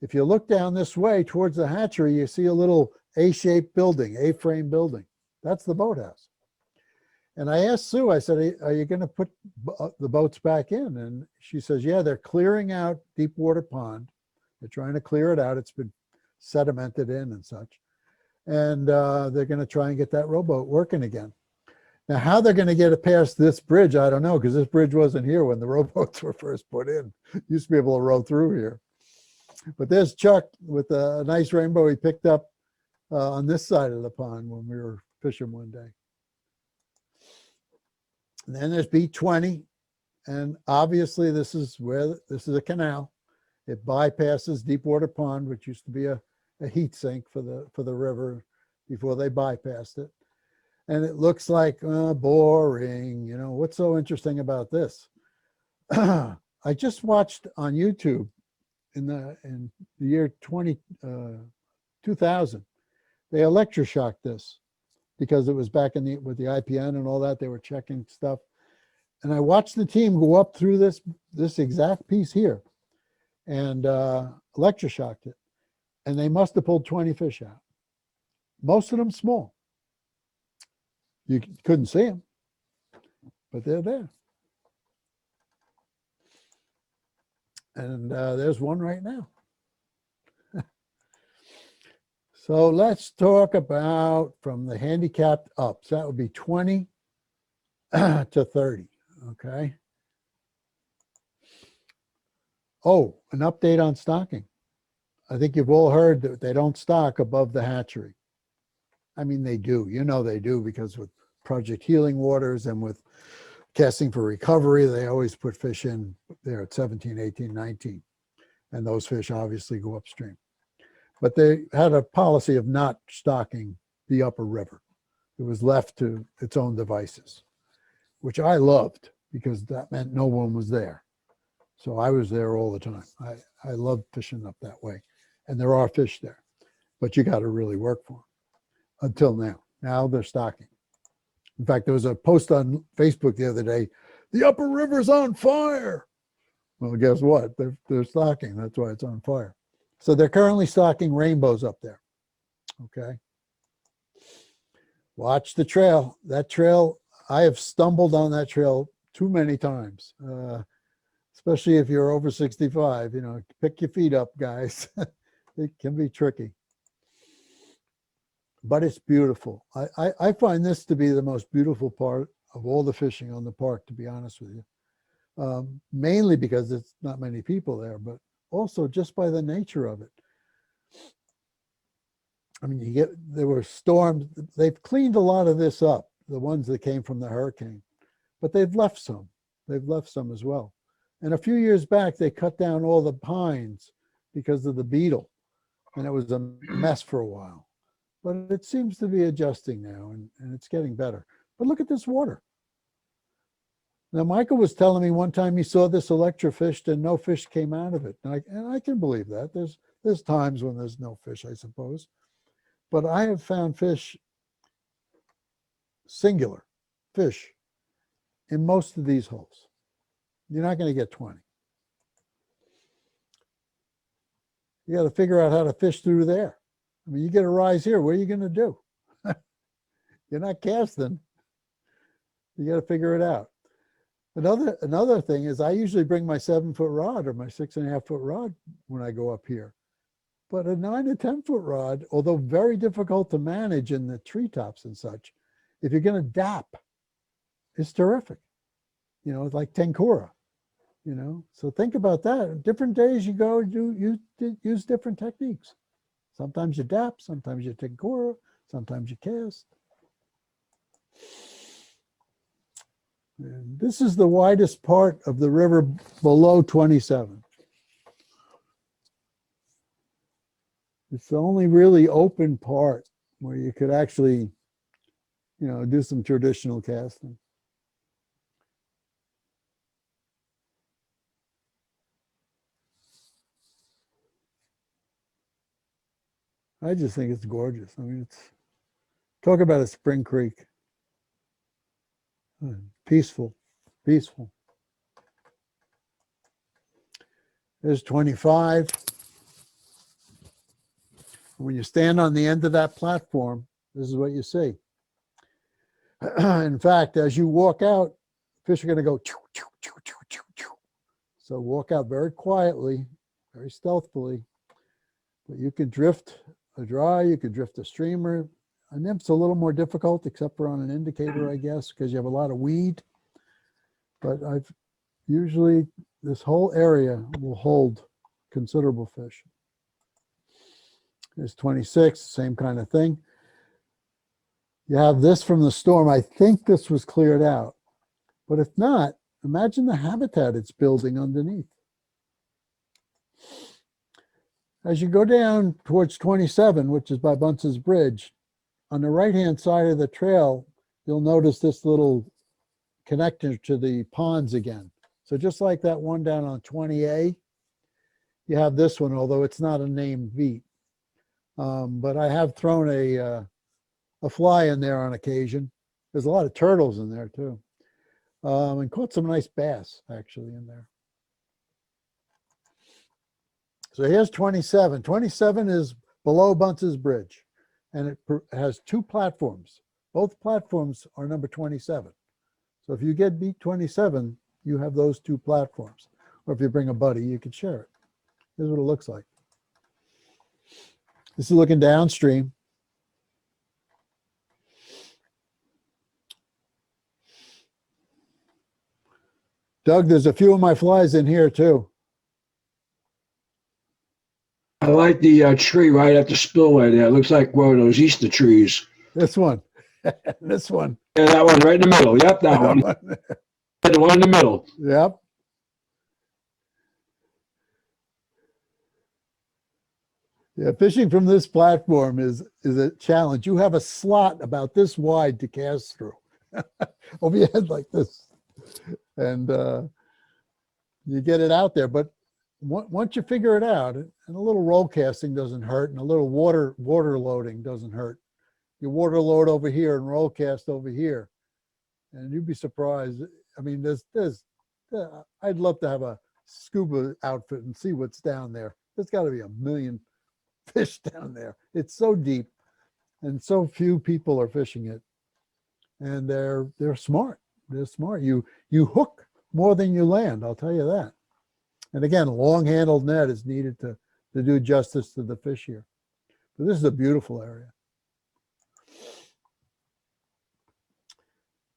If you look down this way towards the hatchery, you see a little A-shaped building, A-frame building. That's the boathouse. And I asked Sue, I said, are you going to put the boats back in? And she says, yeah, they're clearing out Deepwater Pond. They're trying to clear it out. It's been sedimented in and such. And they're going to try and get that rowboat working again. Now, how they're going to get it past this bridge, I don't know, because this bridge wasn't here when the rowboats were first put in. Used to be able to row through here. But there's Chuck with a nice rainbow he picked up on this side of the pond when we were fishing one day. And then there's B20. And obviously this is a canal. It bypasses Deepwater Pond, which used to be a heat sink for the river before they bypassed it. And it looks like boring. You know, what's so interesting about this? I just watched on YouTube in the year 2000, they electroshocked this because it was back with the IPN and all that. They were checking stuff. And I watched the team go up through this exact piece here and electroshocked it. And they must have pulled 20 fish out. Most of them small. You couldn't see them, but they're there. And there's one right now. So let's talk about from the handicapped up. So that would be 20 to 30, okay? Oh, an update on stocking. I think you've all heard that they don't stock above the hatchery. I mean, they do. You know they do, because with Project Healing Waters and with Casting for Recovery, they always put fish in there at 17, 18, 19. And those fish obviously go upstream. But they had a policy of not stocking the upper river. It was left to its own devices, which I loved because that meant no one was there. So I was there all the time. I loved fishing up that way. And there are fish there, but you got to really work for them until now. Now they're stocking. In fact, there was a post on Facebook the other day, the upper river's on fire. Well, guess what? They're stocking. That's why it's on fire. So they're currently stocking rainbows up there. Okay. Watch the trail. That trail, I have stumbled on that trail too many times, especially if you're over 65. You know, pick your feet up, guys. It can be tricky. But it's beautiful. I find this to be the most beautiful part of all the fishing on the park, to be honest with you. Mainly because it's not many people there, but also just by the nature of it. I mean, there were storms. They've cleaned a lot of this up, the ones that came from the hurricane, but they've left some. They've left some as well. And a few years back, they cut down all the pines because of the beetle, and it was a mess for a while. But it seems to be adjusting now, and it's getting better. But look at this water. Now, Michael was telling me one time he saw this electrofished and no fish came out of it. And I can believe that. There's times when there's no fish, I suppose. But I have found fish, singular fish, in most of these holes. You're not going to get 20. You got to figure out how to fish through there. I mean, you get a rise here. What are you going to do? You're not casting. You got to figure it out. Another thing is I usually bring my 7-foot rod or my 6.5-foot rod when I go up here. But a 9 to 10-foot rod, although very difficult to manage in the treetops and such, if you're going to dap, it's terrific. You know, it's like Tenkura, you know. So think about that. Different days you go, use different techniques. Sometimes you dap, sometimes you Tenkura, sometimes you cast. And this is the widest part of the river below 27. It's the only really open part where you could actually, you know, do some traditional casting. I just think it's gorgeous. I mean, talk about a spring creek. Peaceful, peaceful. There's 25. When you stand on the end of that platform, this is what you see. In fact, as you walk out, fish are going to go choo, choo, choo, choo, choo, choo. So walk out very quietly, very stealthily. But you can drift a dry, you can drift a streamer. A nymph's a little more difficult, except for on an indicator, I guess, because you have a lot of weed. But usually this whole area will hold considerable fish. There's 26, same kind of thing. You have this from the storm. I think this was cleared out. But if not, imagine the habitat it's building underneath. As you go down towards 27, which is by Bunses Bridge, on the right-hand side of the trail, you'll notice this little connector to the ponds again. So just like that one down on 20A, you have this one, although it's not a named beat. But I have thrown a fly in there on occasion. There's a lot of turtles in there too. And caught some nice bass actually in there. So here's 27. 27 is below Bunses Bridge, and it has two platforms. Both platforms are number 27. So if you get beat 27, you have those two platforms. Or if you bring a buddy, you can share it. Here's what it looks like. This is looking downstream. Doug, there's a few of my flies in here too. I like the tree right at the spillway there. It looks like one of those Easter trees. This one, this one. Yeah, that one right in the middle. Yep, that one. The one in the middle. Yep. Yeah, fishing from this platform is a challenge. You have a slot about this wide to cast through over your head like this. And you get it out there. But once you figure it out, and a little roll casting doesn't hurt, and a little water loading doesn't hurt. You water load over here and roll cast over here, and you'd be surprised. I mean, I'd love to have a scuba outfit and see what's down there. There's got to be a million fish down there. It's so deep, and so few people are fishing it, and they're smart. They're smart. You hook more than you land, I'll tell you that. And again, a long-handled net is needed to do justice to the fish here. But this is a beautiful area.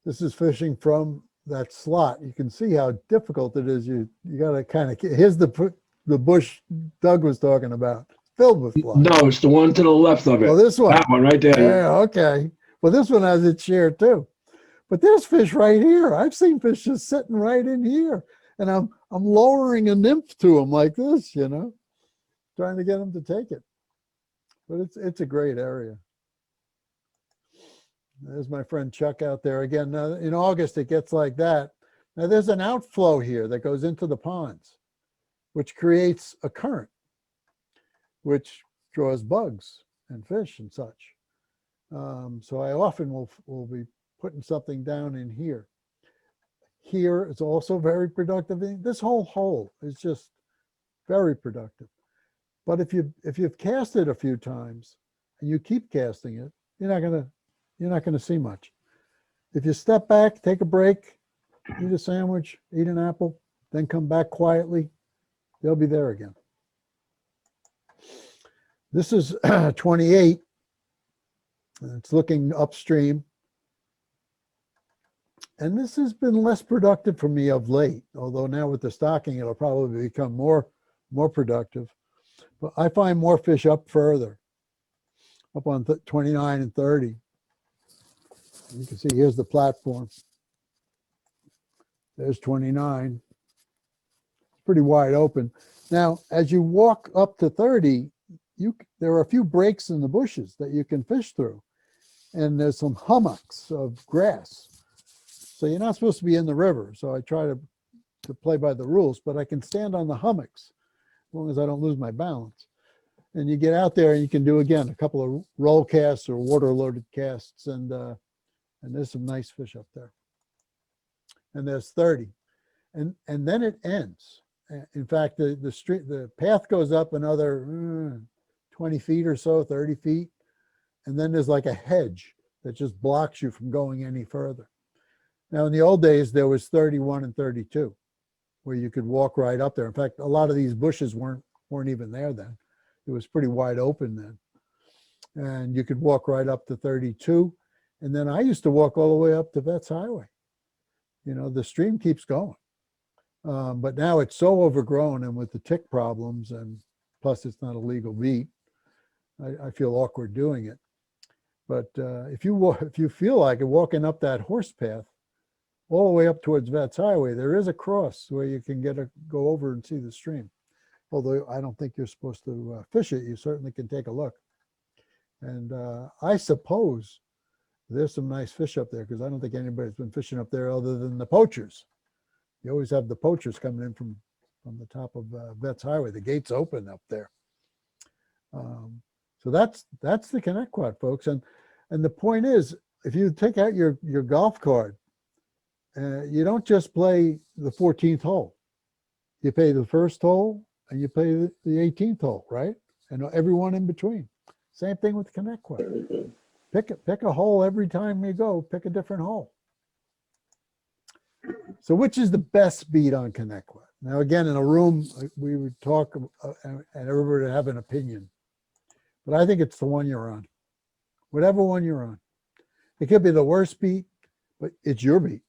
This is fishing from that slot. You can see how difficult it is. You got to kind of, here's the bush Doug was talking about, filled with flies. No, it's the one to the left of it. Oh, this one. That one right there. Yeah, okay. Well, this one has its share too. But there's fish right here. I've seen fish just sitting right in here. And I'm lowering a nymph to them like this, you know, trying to get them to take it. But it's a great area. There's my friend Chuck out there again. Now, in August, it gets like that. Now there's an outflow here that goes into the ponds, which creates a current, which draws bugs and fish and such. So I often will be putting something down in here. Here is also very productive. This whole hole is just very productive. But if you've cast it a few times and you keep casting it, you're not gonna see much. If you step back, take a break, eat a sandwich, eat an apple, then come back quietly, they'll be there again. This is 28. It's looking upstream. And this has been less productive for me of late, although now with the stocking, it'll probably become more productive. But I find more fish up further, up on 29 and 30. You can see here's the platform. There's 29. It's pretty wide open. Now, as you walk up to 30, there are a few breaks in the bushes that you can fish through. And there's some hummocks of grass. So you're not supposed to be in the river. So I try to play by the rules, but I can stand on the hummocks as long as I don't lose my balance. And you get out there and you can do, again, a couple of roll casts or water loaded casts. And there's some nice fish up there. And there's 30. And then it ends. In fact, the path goes up another 20 feet or so, 30 feet. And then there's like a hedge that just blocks you from going any further. Now, in the old days, there was 31 and 32, where you could walk right up there. In fact, a lot of these bushes weren't even there then. It was pretty wide open then. And you could walk right up to 32. And then I used to walk all the way up to Vets Highway. You know, the stream keeps going. But now it's so overgrown, and with the tick problems, and plus it's not a legal beat, I feel awkward doing it. But if you feel like it, walking up that horse path, all the way up towards Vets Highway. There is a cross where you can go over and see the stream. Although I don't think you're supposed to fish it, you certainly can take a look. And I suppose there's some nice fish up there because I don't think anybody's been fishing up there other than the poachers. You always have the poachers coming in from the top of Vets Highway. The gate's open up there. So that's the Connetquot, folks. And the point is, if you take out your golf card, you don't just play the 14th hole. You play the first hole and you play the 18th hole, right? And everyone in between. Same thing with Connetquot. Pick a hole every time you go. Pick a different hole. So which is the best beat on Connetquot? Now, again, in a room, we would talk and everybody would have an opinion. But I think it's the one you're on. Whatever one you're on. It could be the worst beat, but it's your beat.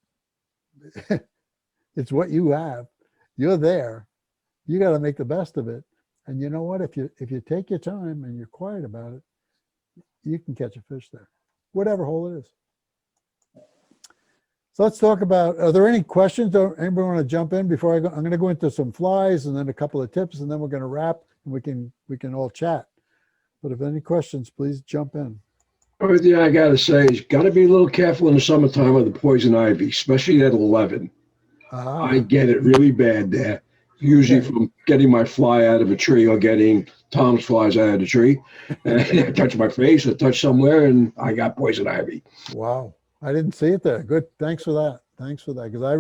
It's what you have. You're there. You got to make the best of it. And you know what? If you take your time and you're quiet about it, you can catch a fish there, whatever hole it is. So let's talk about, are there any questions? Or anybody want to jump in before I go? I'm going to go into some flies and then a couple of tips, and then we're going to wrap and we can all chat. But if any questions, please jump in. Only thing I got to say is got to be a little careful in the summertime with the poison ivy, especially at 11. I get it really bad there. Usually from getting my fly out of a tree or getting Tom's flies out of the tree. And I touch my face or touch somewhere and I got poison ivy. Wow. I didn't see it there. Good. Thanks for that. Thanks for that. Because I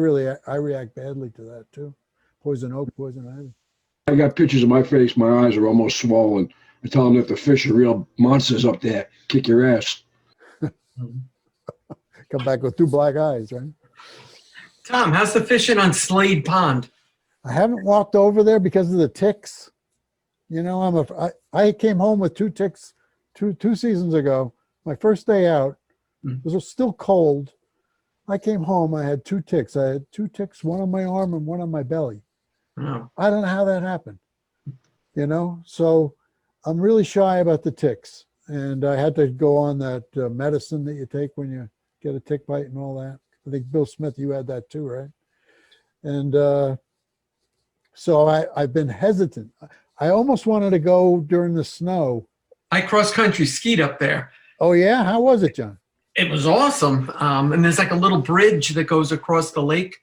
react badly to that too. Poison oak, poison ivy. I got pictures of my face. My eyes are almost swollen. I tell them that the fish are real monsters up there. Kick your ass. Come back with 2 black eyes, right? Tom, how's the fishing on Slade Pond? I haven't walked over there because of the ticks. You know, I came home with 2 ticks two seasons ago. My first day out, it was still cold. I came home, I had 2 ticks. I had 2 ticks, one on my arm and one on my belly. Oh. I don't know how that happened, you know? So I'm really shy about the ticks. And I had to go on that medicine that you take when you get a tick bite and all that. I think Bill Smith, you had that too, right? And so I've been hesitant. I almost wanted to go during the snow. I cross-country skied up there. Oh yeah? How was it, John? It was awesome. And there's like a little bridge that goes across the lake.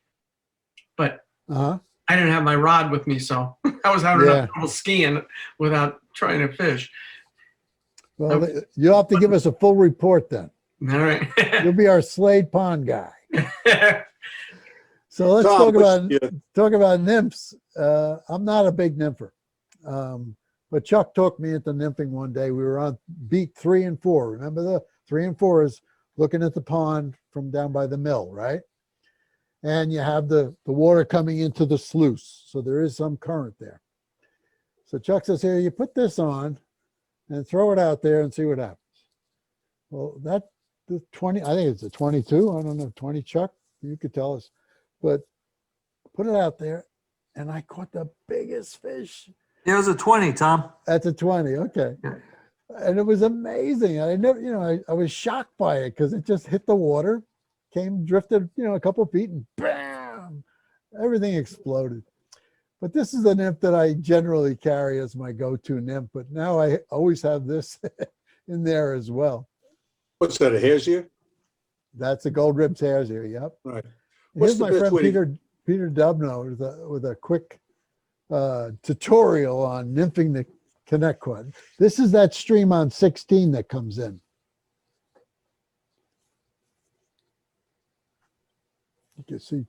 But I didn't have my rod with me, so I was having enough trouble skiing without trying to fish. Well, you'll have to give us a full report then. All right. You'll be our Slade Pond guy. So let's talk about nymphs. I'm not a big nympher, but Chuck took me into nymphing one day. We were on beat 3 and 4. Remember the 3 and 4 is looking at the pond from down by the mill, right? And you have the water coming into the sluice. So there is some current there. So Chuck says, here, you put this on and throw it out there and see what happens. Well, the 20, I think it's a 22. I don't know, 20, Chuck, you could tell us. But put it out there, and I caught the biggest fish. It was a 20, Tom. That's a 20, okay. Yeah. And it was amazing. I never, you know, I was shocked by it because it just hit the water, drifted, you know, a couple feet, and bam, everything exploded. But this is a nymph that I generally carry as my go-to nymph, but now I always have this in there as well. What's that, a hare's ear? That's a gold ribs hare's ear, yep. Right. Here's my friend Peter Dubno with a quick tutorial on nymphing the Connetquot. This is that stream on 16 that comes in. You can see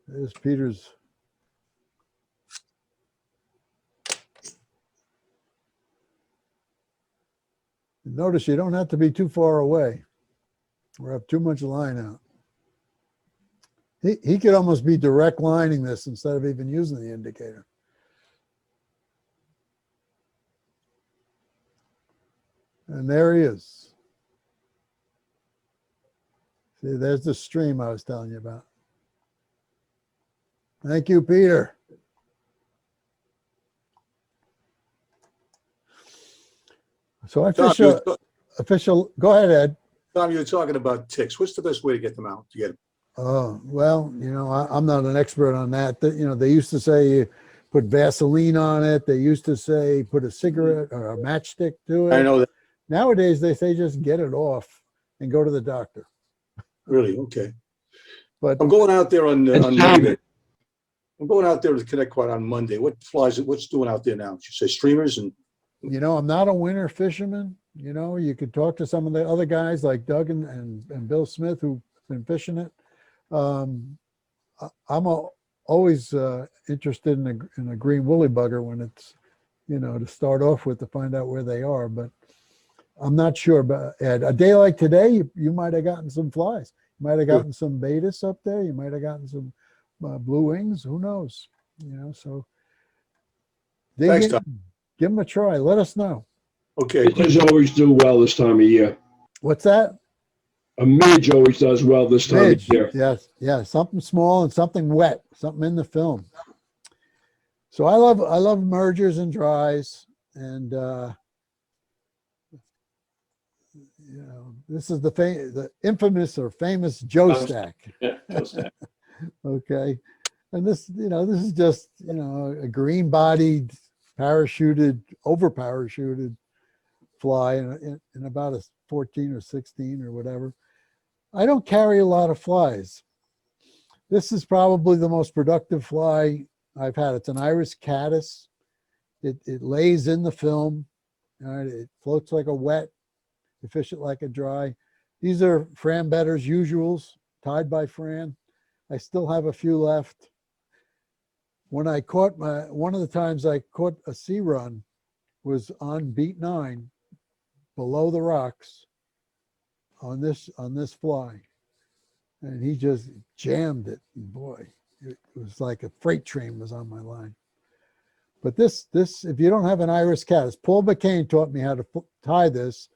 there's Peter's. Notice you don't have to be too far away or have too much line out. He could almost be direct lining this instead of even using the indicator. And there he is. See, there's the stream I was telling you about. Thank you, Peter. So I fish go ahead, Ed. Tom, you were talking about ticks. What's the best way to get them out? To get them? Oh, well, you know, I'm not an expert on that. You know, they used to say you put Vaseline on it. They used to say put a cigarette or a matchstick to I it. know that. Nowadays, they say just get it off and go to the doctor. Really? Okay. But I'm going out there on And on save Monday. it. I'm going out there to Connetquot on Monday. What flies? What's doing out there now? You say streamers and you know, I'm not a winter fisherman. You know, you could talk to some of the other guys like Doug and Bill Smith who've been fishing it. I'm always interested in a green woolly bugger when it's, you know, to start off with to find out where they are. But I'm not sure. But a day like today, you might have gotten some flies. You might have gotten some betas up there. You might have gotten some blue wings. Who knows? You know, so Thanks, Tom. give them a try. Let us know. Okay. Midges always do well this time of year. What's that? A midge always does well this time Midge, of year. yes, yeah, something small and something wet, something in the film. So I love mergers and dries, and you know, this is the infamous or famous Joe stack. Yeah, just that. Okay, and this, you know, this is just, you know, a green-bodied, parachuted, over-parachuted fly in about a 14 or 16 or whatever. I don't carry a lot of flies. This is probably the most productive fly I've had. It's an iris caddis. It lays in the film. All right, it floats like a wet. You fish it like a dry. These are Fran Better's usuals, tied by Fran. I still have a few left. When I caught one of the times I caught a sea run was on beat 9 below the rocks on this fly. And he just jammed it. Boy, it was like a freight train was on my line. But this, if you don't have an iris caddis, Paul McCain taught me how to tie this.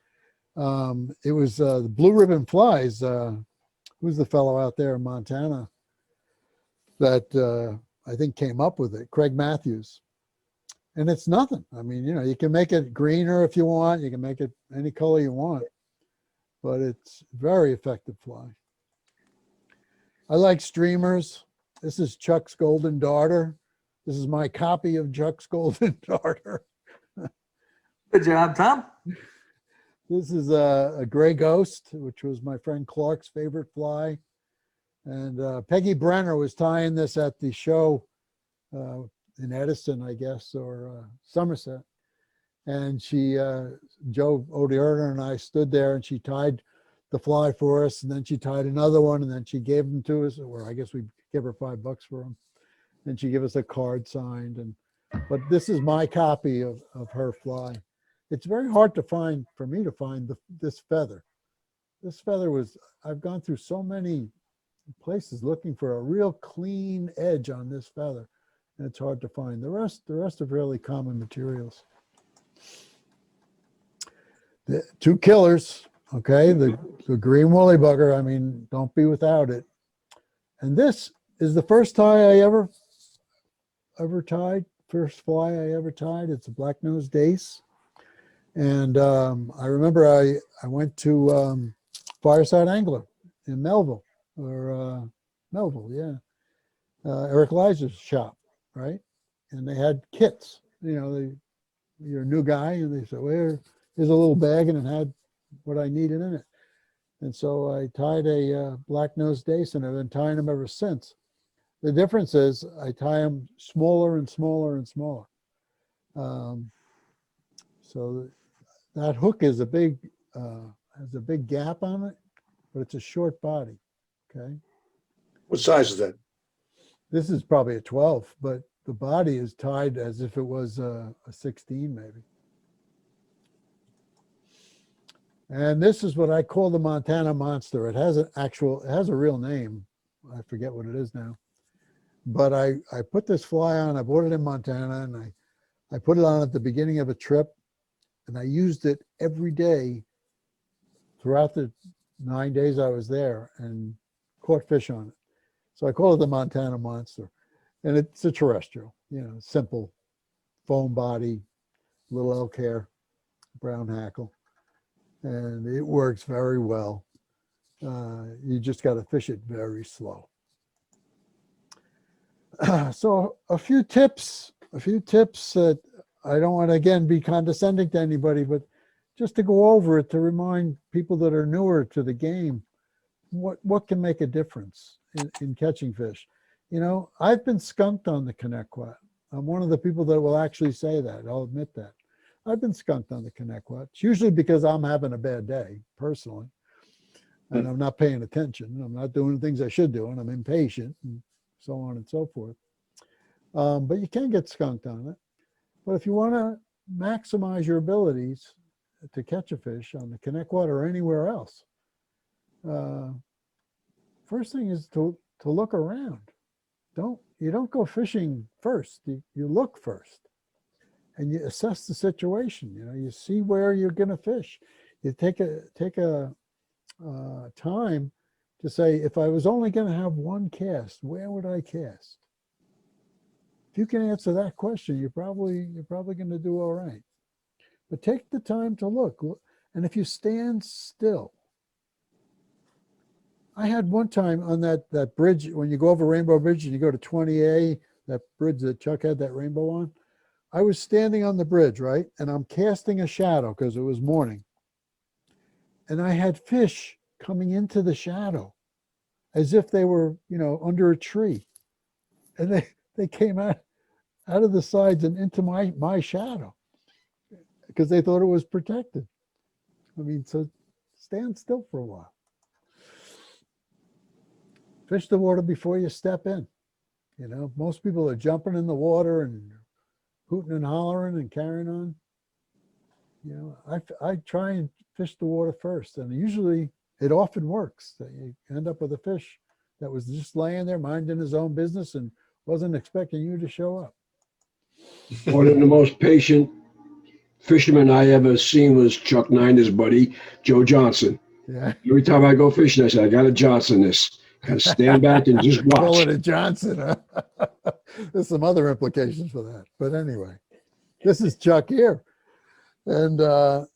It was the Blue Ribbon Flies. Who's the fellow out there in Montana that I think came up with it? Craig Matthews. And it's nothing. I mean, you know, you can make it greener if you want. You can make it any color you want. But it's very effective fly. I like streamers. This is Chuck's Golden Darter. This is my copy of Chuck's Golden Darter. Good job, Tom. This is a gray ghost, which was my friend Clark's favorite fly. And Peggy Brenner was tying this at the show in Edison, I guess, or Somerset. And she, Joe O'Dearner and I stood there and she tied the fly for us, and then she tied another one, and then she gave them to us, or I guess we give her $5 for them. And she gave us a card signed. But this is my copy of her fly. It's very hard to find, for me to find this feather. This feather was, I've gone through so many places looking for a real clean edge on this feather, and it's hard to find. The rest are fairly common materials. The two killers, okay, the green woolly bugger, I mean, don't be without it. And this is the first tie I ever tied, first fly I ever tied. It's a black-nosed dace. And I remember I went to Fireside Angler in Melville, yeah. Eric Leiser's shop, right? And they had kits, you know, you're a new guy, and they said, well, here's a little bag, and it had what I needed in it. And so I tied a black-nosed dace, and I've been tying them ever since. The difference is I tie them smaller and smaller and smaller. So that hook is has a big gap on it, but it's a short body, okay? what size is that? This is probably a 12, but the body is tied as if it was a 16 maybe. And this is what I call the Montana Monster. It has a real name. I forget what it is now. But I put this fly on, I bought it in Montana, and I put it on at the beginning of a trip, and I used it every day throughout the 9 days I was there and caught fish on it. So I call it the Montana Monster. And it's a terrestrial, you know, simple foam body, little elk hair, brown hackle. And it works very well. You just got to fish it very slow. So a few tips that I don't want to, again, be condescending to anybody, but just to go over it to remind people that are newer to the game, what can make a difference in catching fish. You know, I've been skunked on the Connetquot. I'm one of the people that will actually say that. I'll admit that. I've been skunked on the Connetquot. It's usually because I'm having a bad day, personally, and I'm not paying attention. I'm not doing the things I should do, and I'm impatient, and so on and so forth. But you can get skunked on it. But if you want to maximize your abilities to catch a fish on the Connetquot or anywhere else, first thing is to look around. You don't go fishing first. You look first, and you assess the situation. You know, you see where you're going to fish. You take a time to say, if I was only going to have one cast, where would I cast? If you can answer that question, you're probably going to do all right. But take the time to look, and if you stand still. I had one time on that bridge, when you go over Rainbow Bridge and you go to 20A, that bridge that Chuck had that rainbow on, I was standing on the bridge, right? And I'm casting a shadow because it was morning. And I had fish coming into the shadow as if they were, you know, under a tree. And they came out of the sides and into my shadow because they thought it was protected. I mean, so stand still for a while. Fish the water before you step in. You know, most people are jumping in the water and hooting and hollering and carrying on. You know, I try and fish the water first, and usually it often works. That you end up with a fish that was just laying there minding his own business and wasn't expecting you to show up. One of the most patient fishermen I ever seen was Chuck Niner's buddy, Joe Johnson. Yeah. Every time I go fishing, I say, I got to Johnson this. Got to stand back and just Call watch. it a Johnson. Huh? There's some other implications for that. But anyway, this is Chuck here. And the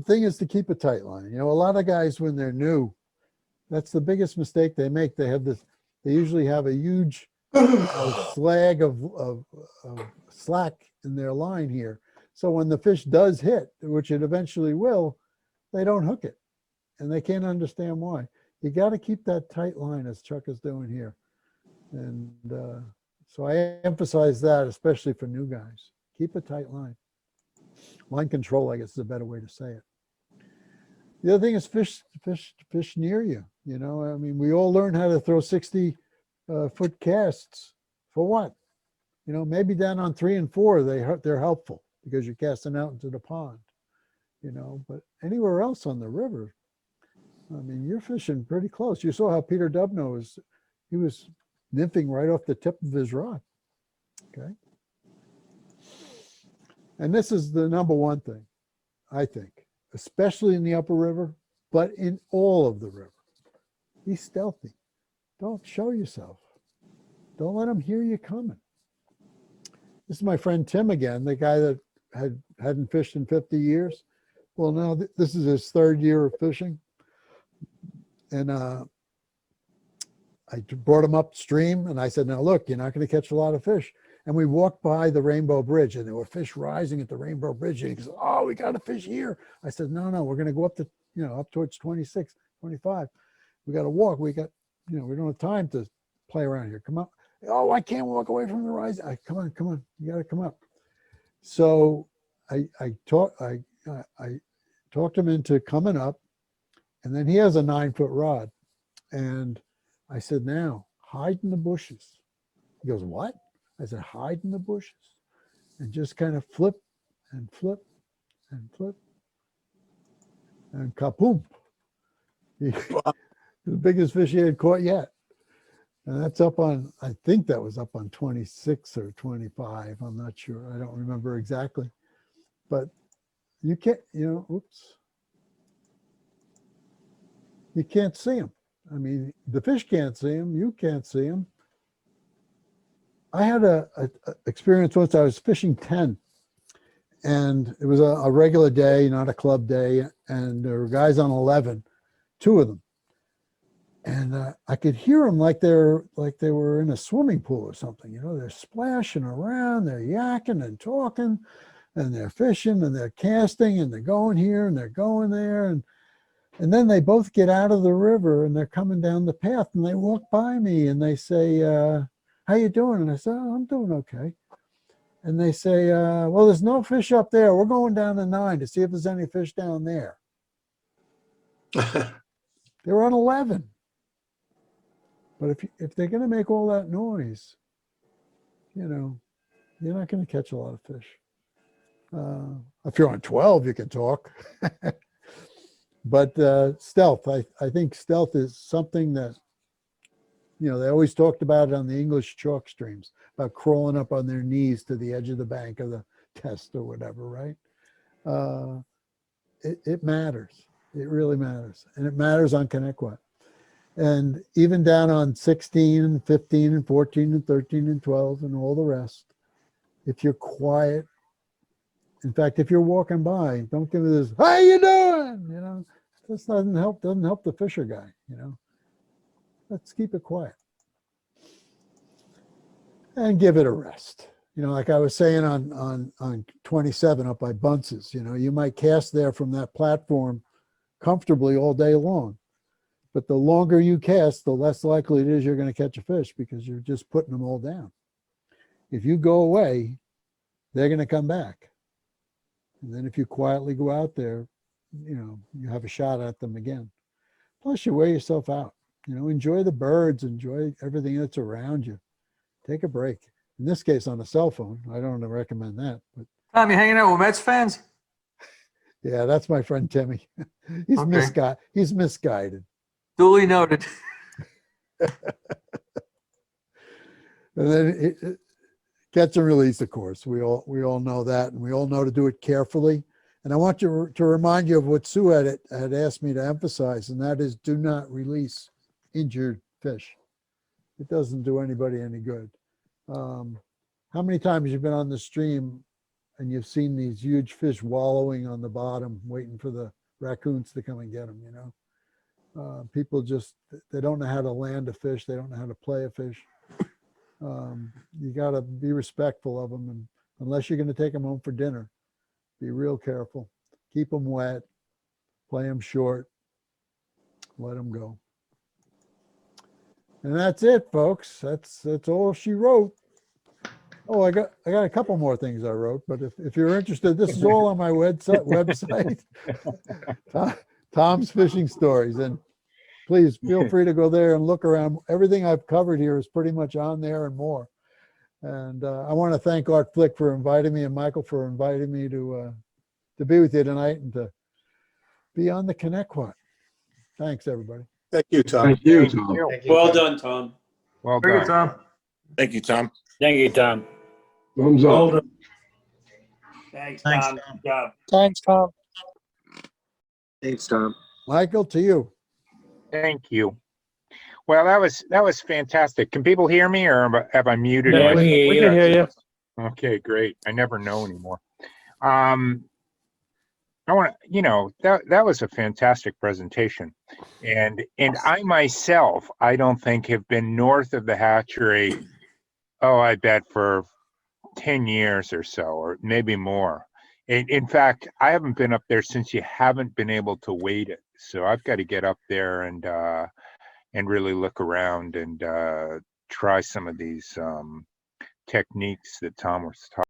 thing is to keep a tight line. You know, a lot of guys, when they're new, that's the biggest mistake they make. They usually have a huge slag of slack in their line here. So when the fish does hit, which it eventually will, they don't hook it. And they can't understand why. You got to keep that tight line, as Chuck is doing here. And so I emphasize that, especially for new guys. Keep a tight line. Line control, I guess, is a better way to say it. The other thing is fish near you. You know, I mean, we all learn how to throw 60-foot casts. For what? You know, maybe down on 3 and 4, they're helpful because you're casting out into the pond. You know, but anywhere else on the river, I mean, you're fishing pretty close. You saw how Peter Dubno was nymphing right off the tip of his rod. Okay. And this is the number one thing, I think, especially in the upper river, but in all of the river. Be stealthy. Don't show yourself. Don't let them hear you coming. This is my friend Tim again, the guy that hadn't fished in 50 years. Well, now this is his 3rd year of fishing. And I brought him upstream and I said, now look, you're not going to catch a lot of fish. And we walked by the Rainbow Bridge and there were fish rising at the Rainbow Bridge. And he goes, oh, we got a fish here. I said, no, we're going to go up to, up towards 26, 25. We got to walk. We got, we don't have time to play around here. Come on. Oh, I can't walk away from the rise. Come on. You got to come up. So I talked him into coming up. And then he has a 9-foot rod. And I said, now hide in the bushes. He goes, what? I said, hide in the bushes and just kind of flip and flip and flip. And kapoom. The biggest fish he had caught yet. And that's up on, I think that was up on 26 or 25. I'm not sure. I don't remember exactly. But you can't, oops. You can't see them. I mean, the fish can't see them. You can't see them. I had a experience once. I was fishing 10, and it was a regular day, not a club day, and there were guys on 11, 2 of them. And I could hear them like they were in a swimming pool or something. You know, they're splashing around, they're yakking and talking, and they're fishing and they're casting and they're going here and they're going there. And then they both get out of the river and they're coming down the path and they walk by me and they say, how you doing? And I said, oh, I'm doing okay. And they say, well, there's no fish up there. We're going down to 9 to see if there's any fish down there. They were on 11. But if they're going to make all that noise, you know, you're not going to catch a lot of fish. If you're on 12, you can talk. But stealth, I think stealth is something that, you know, they always talked about it on the English chalk streams, about crawling up on their knees to the edge of the bank of the test or whatever, right? It matters. It really matters. And it matters on Connetquot. And even down on 16 and 15 and 14 and 13 and 12 and all the rest, if you're quiet, in fact, if you're walking by, don't give me this, how you doing? You know, this doesn't help the fisher guy, you know. Let's keep it quiet. And give it a rest. You know, like I was saying on 27 up by Bunses, you know, you might cast there from that platform comfortably all day long. But the longer you cast, the less likely it is you're going to catch a fish because you're just putting them all down. If you go away, they're going to come back. And then if you quietly go out there, you know, you have a shot at them again. Plus you wear yourself out, you know, enjoy the birds, enjoy everything that's around you. Take a break. In this case, on a cell phone. I don't recommend that. But Tom, you hanging out with Mets fans? yeah, that's my friend Timmy. He's Okay. He's misguided. Duly noted. And then it catch and release, of course. We all know that, and we all know to do it carefully. And I want to remind you of what Sue had asked me to emphasize, and that is do not release injured fish. It doesn't do anybody any good. How many times you've been on the stream and you've seen these huge fish wallowing on the bottom, waiting for the raccoons to come and get them, you know? People just, they don't know how to land a fish. They don't know how to play a fish. You got to be respectful of them. And unless you're going to take them home for dinner, be real careful. Keep them wet, play them short, let them go. And that's it, folks. That's all she wrote. Oh, I got a couple more things I wrote, but if you're interested, this is all on my website. Tom's Fishing Stories. And please feel free to go there and look around. Everything I've covered here is pretty much on there and more. And I want to thank Art Flick for inviting me and Michael for inviting me to be with you tonight and to be on the Connetquot. Thanks, everybody. Thank you, Tom. Thank you, Tom. Thank you, Well Tom. done, Tom. Well Very good, done. Tom. Thank you, Tom. Thank you, Tom. Thumbs Well up. done. Thanks, Tom. Good job. Thanks, Tom. Thanks, Tom. Michael, to you. Thank you. Well, that was fantastic. Can people hear me, or have I muted? Yeah, myself? we can hear you. Okay, great. I never know anymore. I want to, you know, that was a fantastic presentation, and I myself, I don't think have been north of the hatchery. Oh, I bet for 10 years or so, or maybe more. In fact, I haven't been up there since you haven't been able to wait it. So I've got to get up there and really look around and try some of these techniques that Tom was talking